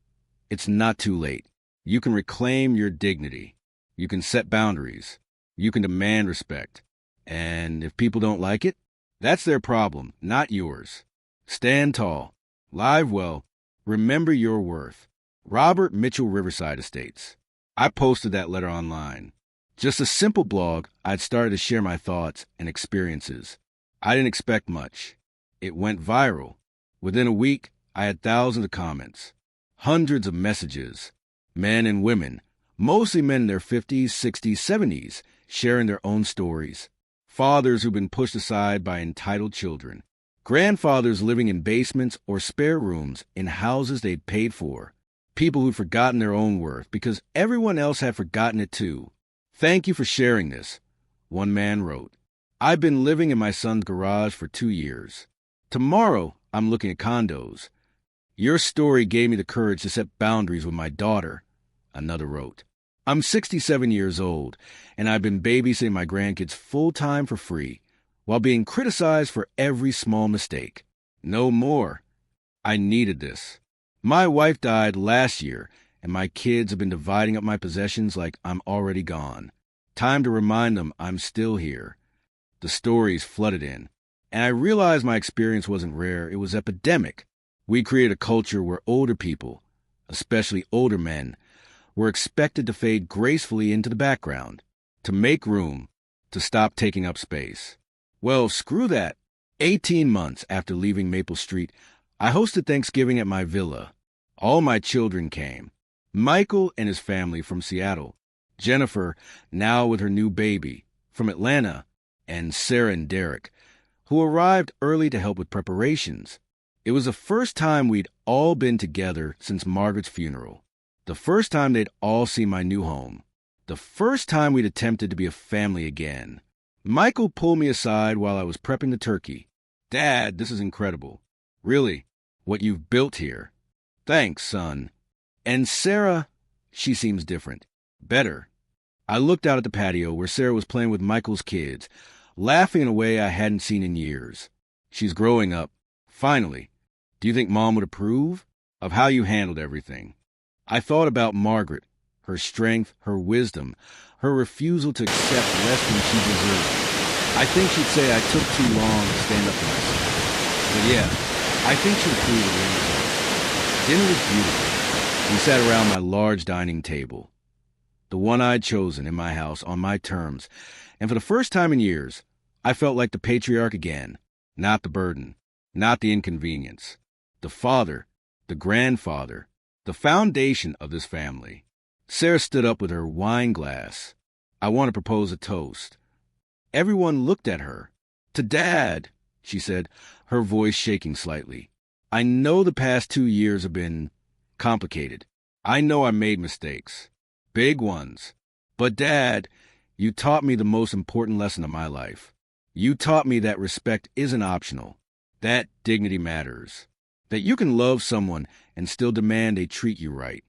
it's not too late. You can reclaim your dignity. You can set boundaries. You can demand respect. And if people don't like it, that's their problem, not yours. Stand tall. Live well. Remember your worth. Robert Mitchell, Riverside Estates. I posted that letter online. Just a simple blog. I'd started to share my thoughts and experiences. I didn't expect much. It went viral. Within a week, I had thousands of comments, hundreds of messages, men and women, mostly men in their 50s, 60s, 70s, sharing their own stories. Fathers who've been pushed aside by entitled children. Grandfathers living in basements or spare rooms in houses they'd paid for. People who'd forgotten their own worth because everyone else had forgotten it too. Thank you for sharing this, one man wrote. I've been living in my son's garage for 2 years. Tomorrow, I'm looking at condos. Your story gave me the courage to set boundaries with my daughter, another wrote. I'm 67 years old, and I've been babysitting my grandkids full-time for free, while being criticized for every small mistake. No more. I needed this. My wife died last year, and my kids have been dividing up my possessions like I'm already gone. Time to remind them I'm still here. The stories flooded in, and I realized my experience wasn't rare, it was epidemic. We created a culture where older people, especially older men, were expected to fade gracefully into the background, to make room, to stop taking up space. Well, screw that. 18 months after leaving Maple Street, I hosted Thanksgiving at my villa. All my children came. Michael and his family from Seattle, Jennifer, now with her new baby, from Atlanta, and Sarah and Derek, who arrived early to help with preparations. It was the first time we'd all been together since Margaret's funeral. The first time they'd all seen my new home. The first time we'd attempted to be a family again. Michael pulled me aside while I was prepping the turkey. Dad, this is incredible. Really, what you've built here. Thanks, son. And Sarah, she seems different. Better. I looked out at the patio where Sarah was playing with Michael's kids, laughing in a way I hadn't seen in years. She's growing up. Finally. Do you think Mom would approve of how you handled everything? I thought about Margaret, her strength, her wisdom, her refusal to accept less than she deserved. I think she'd say I took too long to stand up for myself. But yeah, I think she'd approve of anything. Dinner was beautiful. We sat around my large dining table, the one I'd chosen in my house on my terms, and for the first time in years, I felt like the patriarch again, not the burden, not the inconvenience. The father, the grandfather, the foundation of this family. Sarah stood up with her wine glass. I want to propose a toast. Everyone looked at her. To Dad, she said, her voice shaking slightly. I know the past 2 years have been complicated. I know I made mistakes. Big ones. But Dad, you taught me the most important lesson of my life. You taught me that respect isn't optional. That dignity matters. That you can love someone and still demand they treat you right.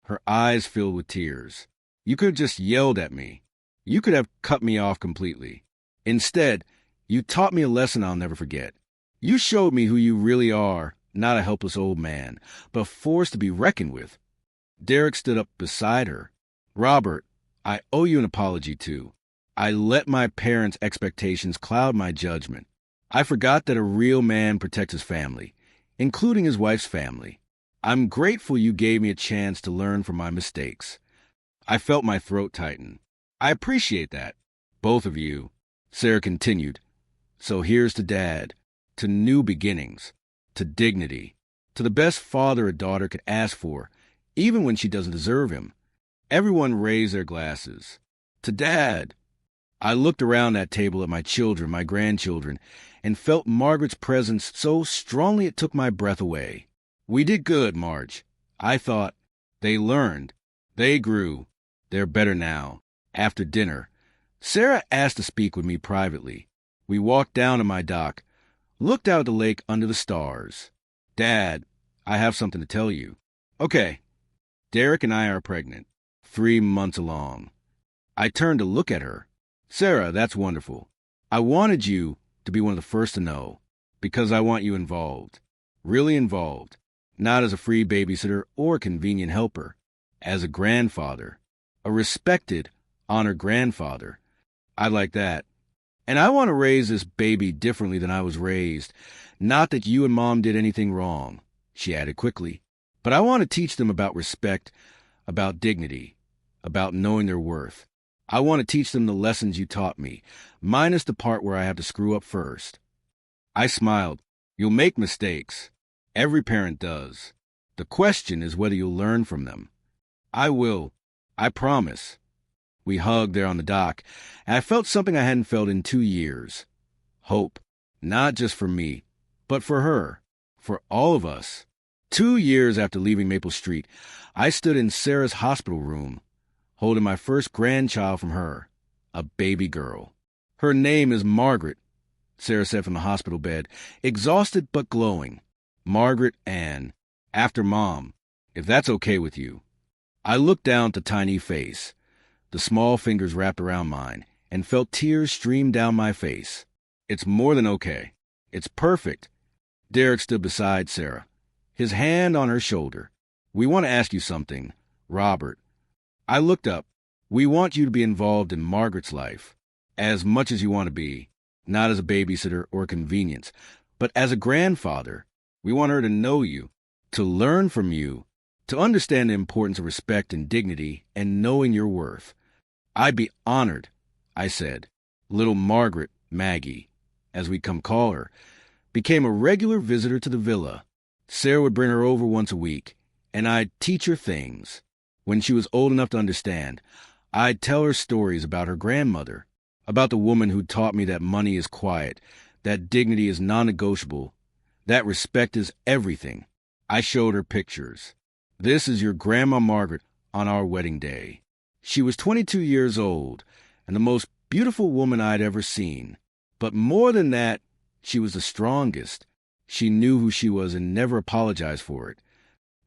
Her eyes filled with tears. You could have just yelled at me. You could have cut me off completely. Instead, you taught me a lesson I'll never forget. You showed me who you really are, not a helpless old man, but a force to be reckoned with. Derek stood up beside her. Robert, I owe you an apology too. I let my parents' expectations cloud my judgment. I forgot that a real man protects his family, including his wife's family. I'm grateful you gave me a chance to learn from my mistakes. I felt my throat tighten. I appreciate that. Both of you. Sarah continued. So here's to Dad, to new beginnings, to dignity, to the best father a daughter could ask for, even when she doesn't deserve him. Everyone raised their glasses. To Dad. I looked around that table at my children, my grandchildren, and felt Margaret's presence so strongly it took my breath away. We did good, Marge. I thought. They learned. They grew. They're better now. After dinner, Sarah asked to speak with me privately. We walked down to my dock, looked out at the lake under the stars. Dad, I have something to tell you. Okay. Derek and I are pregnant. 3 months along. I turned to look at her. Sarah, that's wonderful. I wanted you to be one of the first to know, because I want you involved. Really involved. Not as a free babysitter or a convenient helper. As a grandfather. A respected, honored grandfather. I like that. And I want to raise this baby differently than I was raised. Not that you and Mom did anything wrong, she added quickly. But I want to teach them about respect, about dignity, about knowing their worth. I want to teach them the lessons you taught me, minus the part where I have to screw up first. I smiled. You'll make mistakes. Every parent does. The question is whether you'll learn from them. I will. I promise. We hugged there on the dock, and I felt something I hadn't felt in 2 years. Hope. Not just for me, but for her. For all of us. 2 years after leaving Maple Street, I stood in Sarah's hospital room, holding my first grandchild from her, a baby girl. Her name is Margaret, Sarah said from the hospital bed, exhausted but glowing. Margaret Ann, after Mom, if that's okay with you. I looked down at the tiny face, the small fingers wrapped around mine, and felt tears stream down my face. It's more than okay. It's perfect. Derek stood beside Sarah, his hand on her shoulder. We want to ask you something, Robert. I looked up. We want you to be involved in Margaret's life, as much as you want to be, not as a babysitter or convenience, but as a grandfather. We want her to know you, to learn from you, to understand the importance of respect and dignity and knowing your worth. I'd be honored, I said. Little Margaret, Maggie, as we'd come call her, became a regular visitor to the villa. Sarah would bring her over once a week, and I'd teach her things. When she was old enough to understand, I'd tell her stories about her grandmother, about the woman who taught me that money is quiet, that dignity is non-negotiable, that respect is everything. I showed her pictures. This is your Grandma Margaret on our wedding day. She was 22 years old and the most beautiful woman I'd ever seen. But more than that, she was the strongest. She knew who she was and never apologized for it.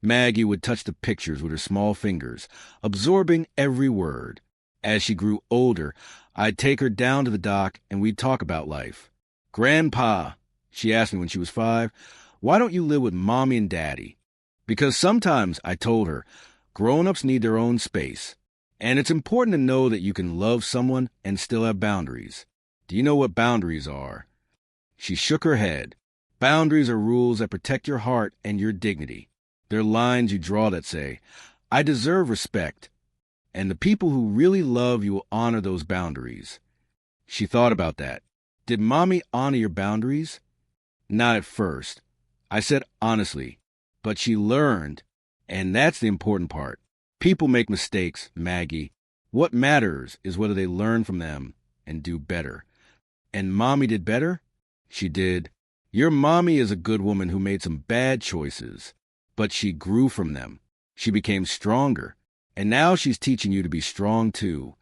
Maggie would touch the pictures with her small fingers, absorbing every word. As she grew older, I'd take her down to the dock and we'd talk about life. Grandpa, she asked me when she was 5, why don't you live with Mommy and Daddy? Because sometimes, I told her, grown-ups need their own space. And it's important to know that you can love someone and still have boundaries. Do you know what boundaries are? She shook her head. Boundaries are rules that protect your heart and your dignity. They're lines you draw that say, I deserve respect. And the people who really love you will honor those boundaries. She thought about that. Did Mommy honor your boundaries? Not at first. I said honestly. But she learned, and that's the important part. People make mistakes, Maggie. What matters is whether they learn from them and do better. And Mommy did better? She did. Your Mommy is a good woman who made some bad choices, but she grew from them. She became stronger, and now she's teaching you to be strong too.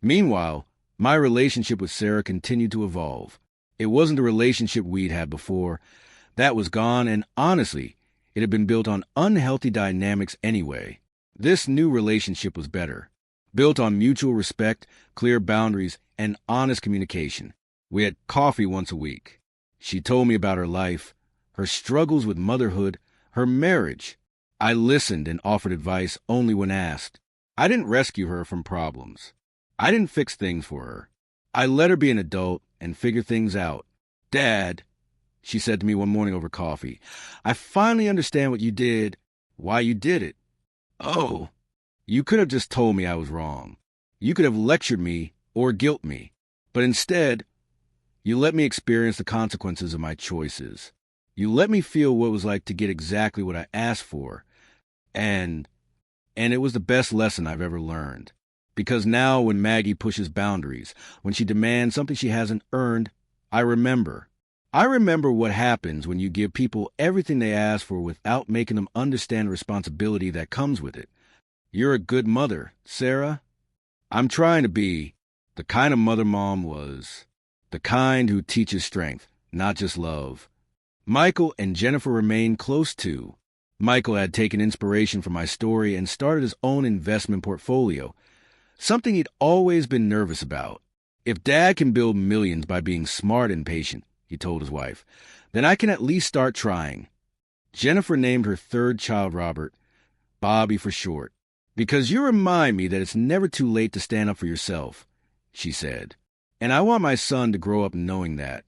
Meanwhile, my relationship with Sarah continued to evolve. It wasn't the relationship we'd had before. That was gone, and honestly, it had been built on unhealthy dynamics anyway. This new relationship was better, built on mutual respect, clear boundaries, and honest communication. We had coffee once a week. She told me about her life, her struggles with motherhood, her marriage. I listened and offered advice only when asked. I didn't rescue her from problems. I didn't fix things for her. I let her be an adult and figure things out. Dad, she said to me one morning over coffee, I finally understand what you did, why you did it. Oh, you could have just told me I was wrong. You could have lectured me or guilt me. But instead, you let me experience the consequences of my choices. You let me feel what it was like to get exactly what I asked for. And it was the best lesson I've ever learned. Because now when Maggie pushes boundaries, when she demands something she hasn't earned, I remember. I remember what happens when you give people everything they ask for without making them understand the responsibility that comes with it. You're a good mother, Sarah. I'm trying to be the kind of mother Mom was. The kind who teaches strength, not just love. Michael and Jennifer remained close too. Michael had taken inspiration from my story and started his own investment portfolio, something he'd always been nervous about. If Dad can build millions by being smart and patient, he told his wife, then I can at least start trying. Jennifer named her third child Robert, Bobby for short. Because you remind me that it's never too late to stand up for yourself, she said. And I want my son to grow up knowing that.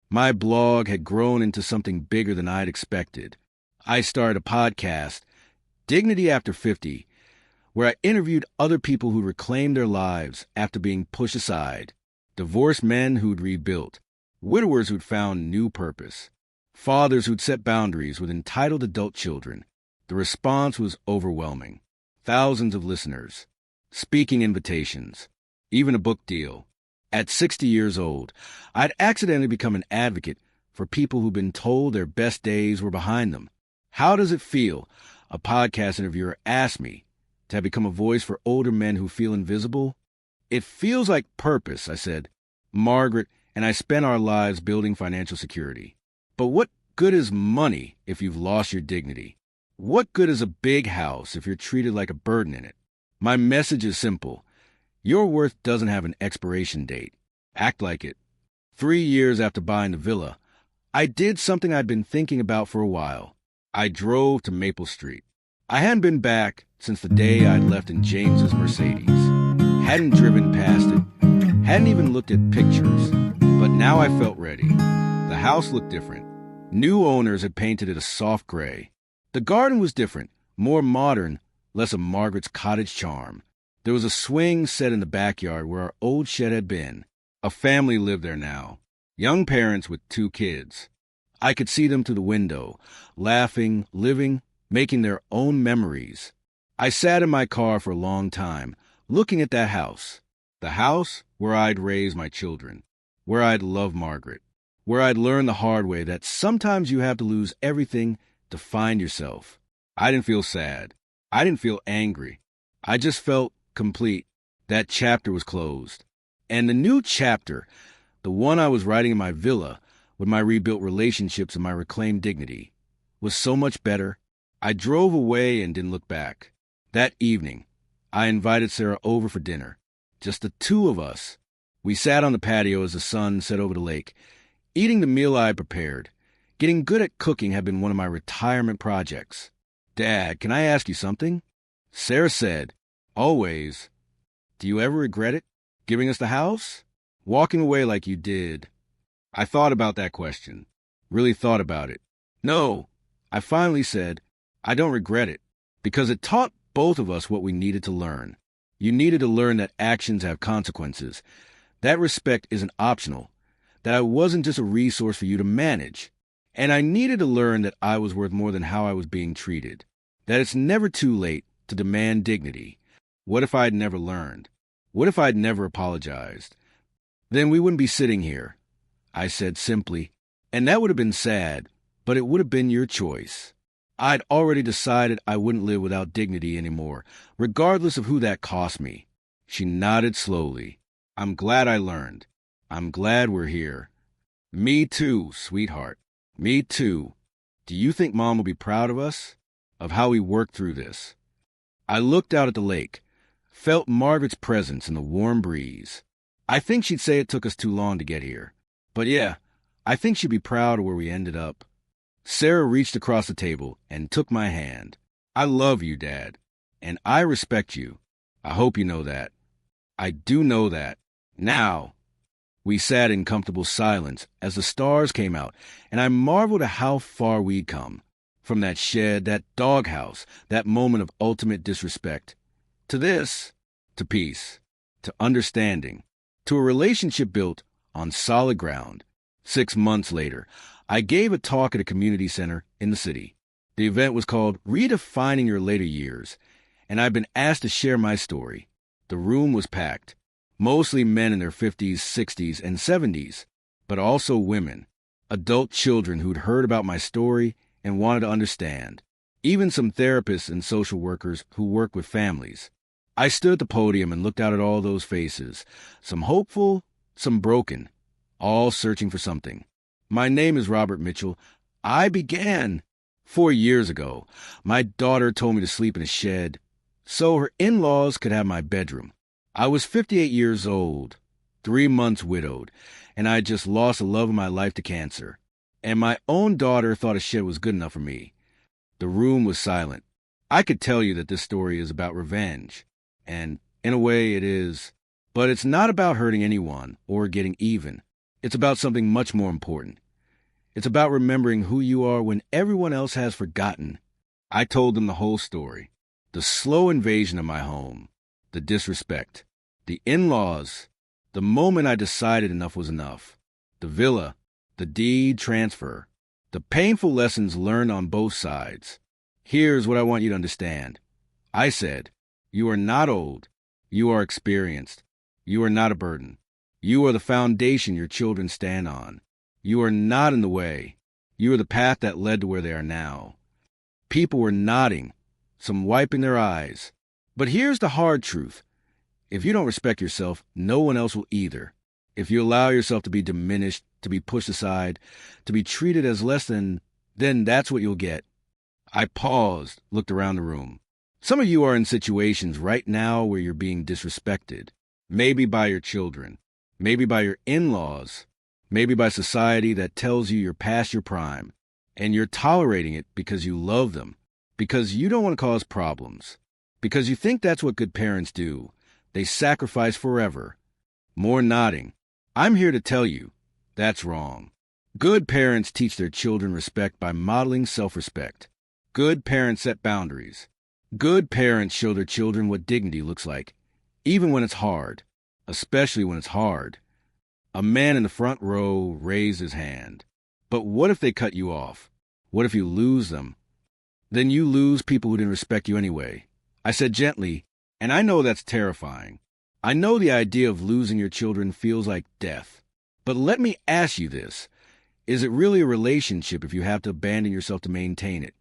My blog had grown into something bigger than I'd expected. I started a podcast, Dignity After 50, where I interviewed other people who reclaimed their lives after being pushed aside, divorced men who'd rebuilt, widowers who'd found new purpose, fathers who'd set boundaries with entitled adult children. The response was overwhelming. Thousands of listeners, speaking invitations, even a book deal. At 60 years old, I'd accidentally become an advocate for people who've been told their best days were behind them. How does it feel? A podcast interviewer asked me to have become a voice for older men who feel invisible. It feels like purpose, I said. Margaret and I spent our lives building financial security. But what good is money if you've lost your dignity? What good is a big house if you're treated like a burden in it? My message is simple. Your worth doesn't have an expiration date. Act like it. 3 years after buying the villa, I did something I'd been thinking about for a while. I drove to Maple Street. I hadn't been back since the day I'd left in James's Mercedes. Hadn't driven past it. Hadn't even looked at pictures. But now I felt ready. The house looked different. New owners had painted it a soft gray. The garden was different, more modern, less of Margaret's cottage charm. There was a swing set in the backyard where our old shed had been. A family lived there now, young parents with 2 kids. I could see them through the window, laughing, living, making their own memories. I sat in my car for a long time, looking at that house. The house where I'd raise my children, where I'd love Margaret, where I'd learn the hard way that sometimes you have to lose everything to find yourself. I didn't feel sad. I didn't feel angry. I just felt complete. That chapter was closed. And the new chapter, the one I was writing in my villa with my rebuilt relationships and my reclaimed dignity, was so much better. I drove away and didn't look back. That evening, I invited Sarah over for dinner. Just the 2 of us. We sat on the patio as the sun set over the lake, eating the meal I had prepared. Getting good at cooking had been one of my retirement projects. Dad, can I ask you something? Sarah said, always. Do you ever regret it? Giving us the house? Walking away like you did? I thought about that question. Really thought about it. No, I finally said, I don't regret it. Because it taught both of us what we needed to learn. You needed to learn that actions have consequences. That respect isn't optional. That I wasn't just a resource for you to manage. And I needed to learn that I was worth more than how I was being treated. That it's never too late to demand dignity. What if I'd never learned? What if I'd never apologized? Then we wouldn't be sitting here, I said simply. And that would have been sad, but it would have been your choice. I'd already decided I wouldn't live without dignity anymore, regardless of who that cost me. She nodded slowly. I'm glad I learned. I'm glad we're here. Me too, sweetheart. Me too. Do you think Mom will be proud of us? Of how we worked through this? I looked out at the lake, felt Margaret's presence in the warm breeze. I think she'd say it took us too long to get here. But yeah, I think she'd be proud of where we ended up. Sarah reached across the table and took my hand. I love you, Dad, and I respect you. I hope you know that. I do know that. Now, we sat in comfortable silence as the stars came out, and I marveled at how far we'd come. From that shed, that doghouse, that moment of ultimate disrespect, to this, to peace, to understanding, to a relationship built on solid ground. 6 months later, I gave a talk at a community center in the city. The event was called Redefining Your Later Years, and I've been asked to share my story. The room was packed, mostly men in their 50s, 60s, and 70s, but also women, adult children who'd heard about my story and wanted to understand, even some therapists and social workers who work with families. I stood at the podium and looked out at all those faces, some hopeful, some broken, all searching for something. My name is Robert Mitchell. I began 4 years ago. My daughter told me to sleep in a shed so her in-laws could have my bedroom. I was 58 years old, 3 months widowed, and I had just lost the love of my life to cancer. And my own daughter thought a shed was good enough for me. The room was silent. I could tell you that this story is about revenge. And in a way it is. But it's not about hurting anyone or getting even. It's about something much more important. It's about remembering who you are when everyone else has forgotten. I told them the whole story. The slow invasion of my home, the disrespect, the in-laws, the moment I decided enough was enough, the villa, the deed transfer, the painful lessons learned on both sides. Here's what I want you to understand. I said, you are not old. You are experienced. You are not a burden. You are the foundation your children stand on. You are not in the way. You are the path that led to where they are now. People were nodding, some wiping their eyes. But here's the hard truth. If you don't respect yourself, no one else will either. If you allow yourself to be diminished, to be pushed aside, to be treated as less than, then that's what you'll get. I paused, looked around the room. Some of you are in situations right now where you're being disrespected. Maybe by your children. Maybe by your in-laws. Maybe by society that tells you you're past your prime. And you're tolerating it because you love them. Because you don't want to cause problems. Because you think that's what good parents do. They sacrifice forever. More nodding. I'm here to tell you, that's wrong. Good parents teach their children respect by modeling self-respect. Good parents set boundaries. Good parents show their children what dignity looks like, even when it's hard, especially when it's hard. A man in the front row raised his hand. But what if they cut you off? What if you lose them? Then you lose people who didn't respect you anyway. I said gently, and I know that's terrifying. I know the idea of losing your children feels like death. But let me ask you this. Is it really a relationship if you have to abandon yourself to maintain it?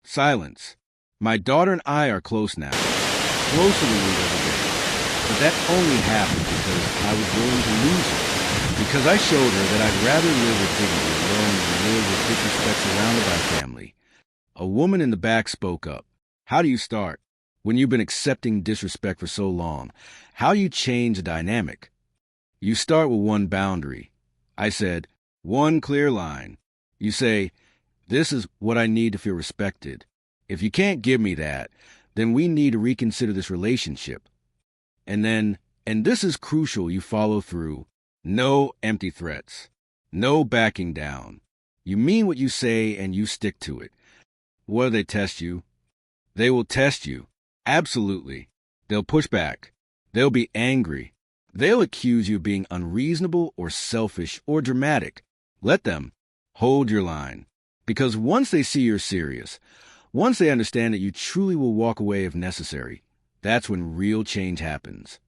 Silence. My daughter and I are close now. Closer than we've ever been. But that only happened because I was willing to lose her. Because I showed her that I'd rather live with dignity alone than live with disrespect surrounded by family. A woman in the back spoke up. How do you start? When you've been accepting disrespect for so long, how do you change the dynamic? You start with one boundary. I said, one clear line. You say, this is what I need to feel respected. If you can't give me that, then we need to reconsider this relationship. And then, and this is crucial, you follow through. No empty threats. No backing down. You mean what you say and you stick to it. What do they test you? They will test you. Absolutely. They'll push back. They'll be angry. They'll accuse you of being unreasonable or selfish or dramatic. Let them. Hold your line. Because once they see you're serious, once they understand that you truly will walk away if necessary, that's when real change happens.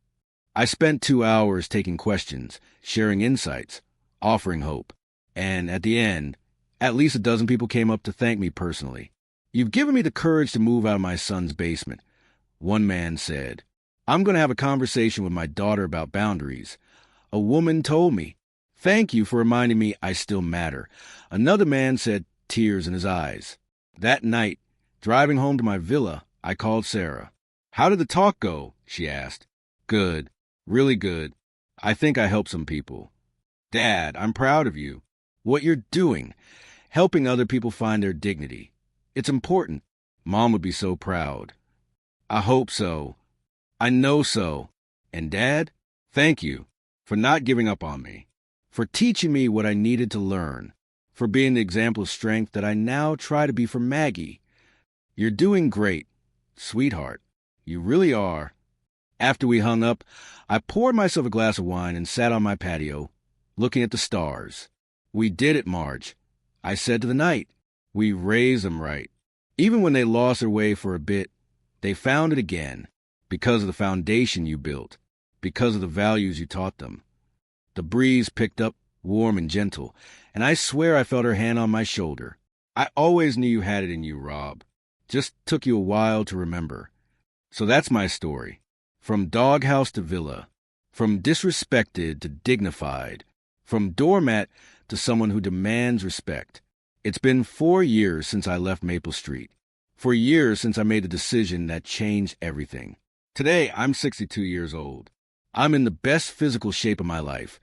I spent 2 hours taking questions, sharing insights, offering hope. And at the end, at least a dozen people came up to thank me personally. You've given me the courage to move out of my son's basement. One man said, I'm going to have a conversation with my daughter about boundaries. A woman told me, thank you for reminding me I still matter. Another man said, tears in his eyes. That night, driving home to my villa, I called Sarah. How did the talk go? She asked. Good. Really good. I think I helped some people. Dad, I'm proud of you. What you're doing, helping other people find their dignity. It's important. Mom would be so proud. I hope so. I know so. And Dad, thank you for not giving up on me, for teaching me what I needed to learn, for being the example of strength that I now try to be for Maggie. You're doing great, sweetheart. You really are. After we hung up, I poured myself a glass of wine and sat on my patio, looking at the stars. We did it, Marge. I said to the night, we raised them right. Even when they lost their way for a bit, they found it again, because of the foundation you built, because of the values you taught them. The breeze picked up, warm and gentle, and I swear I felt her hand on my shoulder. I always knew you had it in you, Rob. Just took you a while to remember. So that's my story. From doghouse to villa. From disrespected to dignified. From doormat to someone who demands respect. It's been 4 years since I left Maple Street. 4 years since I made a decision that changed everything. Today, I'm 62 years old. I'm in the best physical shape of my life.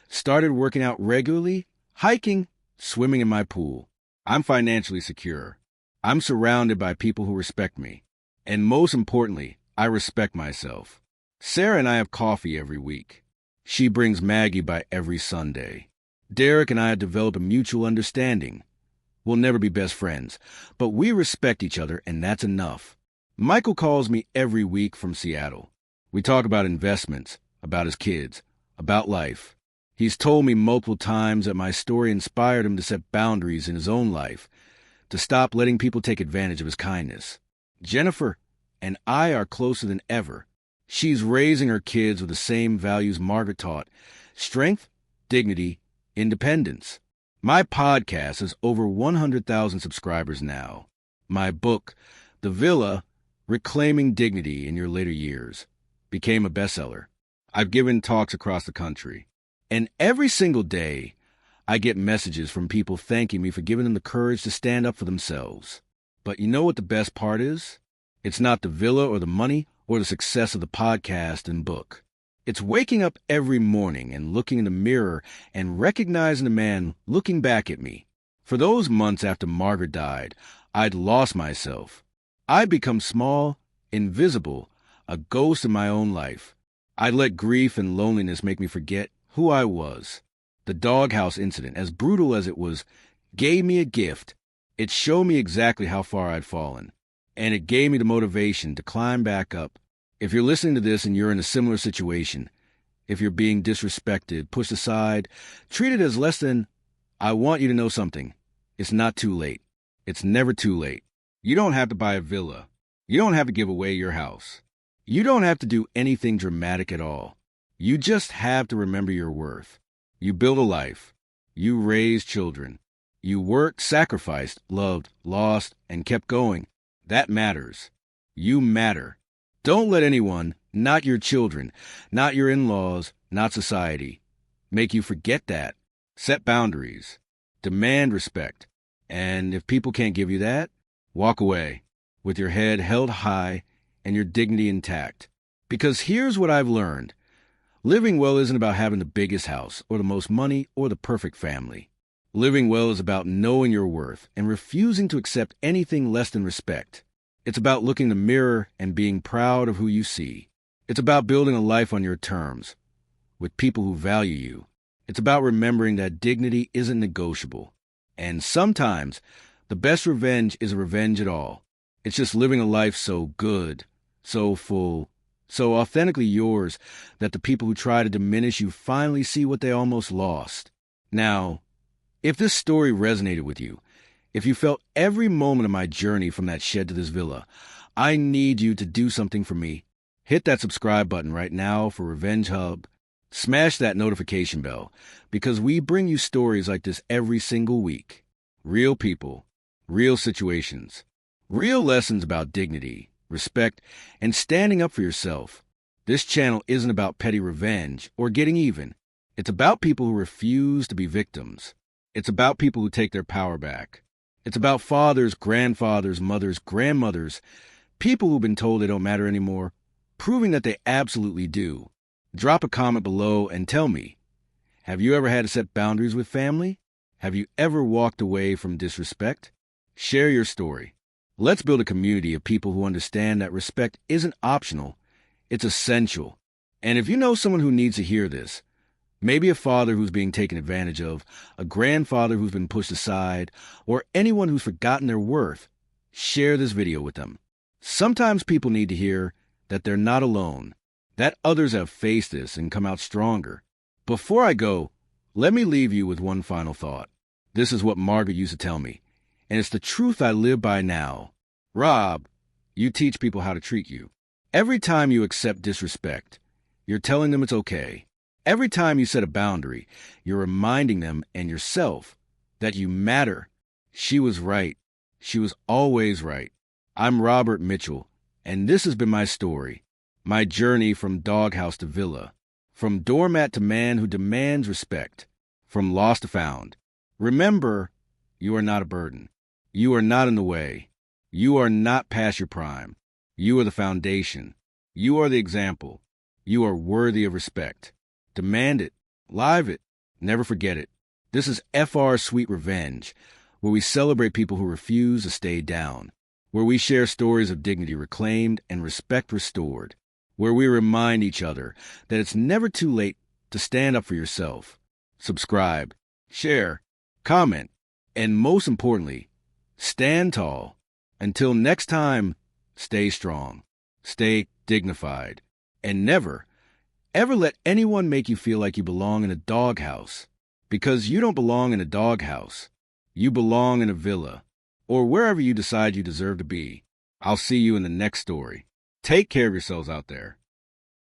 Started working out regularly, hiking, swimming in my pool. I'm financially secure. I'm surrounded by people who respect me. And most importantly, I respect myself. Sarah and I have coffee every week. She brings Maggie by every Sunday. Derek and I have developed a mutual understanding. We'll never be best friends, but we respect each other, and that's enough. Michael calls me every week from Seattle. We talk about investments, about his kids, about life. He's told me multiple times that my story inspired him to set boundaries in his own life, to stop letting people take advantage of his kindness. Jennifer and I are closer than ever. She's raising her kids with the same values Margaret taught: strength, dignity, independence. My podcast has over 100,000 subscribers now. My book, The Villa, Reclaiming Dignity in Your Later Years, became a bestseller. I've given talks across the country. And every single day, I get messages from people thanking me for giving them the courage to stand up for themselves. But you know what the best part is? It's not the villa or the money or the success of the podcast and book. It's waking up every morning and looking in the mirror and recognizing the man looking back at me. For those months after Margaret died, I'd lost myself. I'd become small, invisible, a ghost in my own life. I'd let grief and loneliness make me forget who I was. The doghouse incident, as brutal as it was, gave me a gift. It showed me exactly how far I'd fallen, and it gave me the motivation to climb back up. If you're listening to this and you're in a similar situation, if you're being disrespected, pushed aside, treated as less than, I want you to know something. It's not too late. It's never too late. You don't have to buy a villa. You don't have to give away your house. You don't have to do anything dramatic at all. You just have to remember your worth. You built a life. You raised children. You worked, sacrificed, loved, lost, and kept going. That matters. You matter. Don't let anyone, not your children, not your in-laws, not society, make you forget that. Set boundaries. Demand respect. And if people can't give you that, walk away with your head held high and your dignity intact. Because here's what I've learned. Living well isn't about having the biggest house or the most money or the perfect family. Living well is about knowing your worth and refusing to accept anything less than respect. It's about looking in the mirror and being proud of who you see. It's about building a life on your terms, with people who value you. It's about remembering that dignity isn't negotiable. And sometimes, the best revenge isn't revenge at all. It's just living a life so good, so full, so authentically yours that the people who try to diminish you finally see what they almost lost. Now, if this story resonated with you, if you felt every moment of my journey from that shed to this villa, I need you to do something for me. Hit that subscribe button right now for Revenge Hub. Smash that notification bell, because we bring you stories like this every single week. Real people, real situations, real lessons about dignity, respect, and standing up for yourself. This channel isn't about petty revenge or getting even. It's about people who refuse to be victims. It's about people who take their power back. It's about fathers, grandfathers, mothers, grandmothers, people who've been told they don't matter anymore, proving that they absolutely do. Drop a comment below and tell me, have you ever had to set boundaries with family? Have you ever walked away from disrespect? Share your story. Let's build a community of people who understand that respect isn't optional, it's essential. And if you know someone who needs to hear this, maybe a father who's being taken advantage of, a grandfather who's been pushed aside, or anyone who's forgotten their worth, share this video with them. Sometimes people need to hear that they're not alone, that others have faced this and come out stronger. Before I go, let me leave you with one final thought. This is what Margaret used to tell me, and it's the truth I live by now. Rob, you teach people how to treat you. Every time you accept disrespect, you're telling them it's okay. Every time you set a boundary, you're reminding them and yourself that you matter. She was right. She was always right. I'm Robert Mitchell, and this has been my story, my journey from doghouse to villa, from doormat to man who demands respect, from lost to found. Remember, you are not a burden. You are not in the way. You are not past your prime. You are the foundation. You are the example. You are worthy of respect. Demand it. Live it. Never forget it. This is FR Sweet Revenge, where we celebrate people who refuse to stay down, where we share stories of dignity reclaimed and respect restored, where we remind each other that it's never too late to stand up for yourself. Subscribe, share, comment, and most importantly, stand tall. Until next time, stay strong, stay dignified, and never, ever let anyone make you feel like you belong in a doghouse. Because you don't belong in a doghouse. You belong in a villa, or wherever you decide you deserve to be. I'll see you in the next story. Take care of yourselves out there.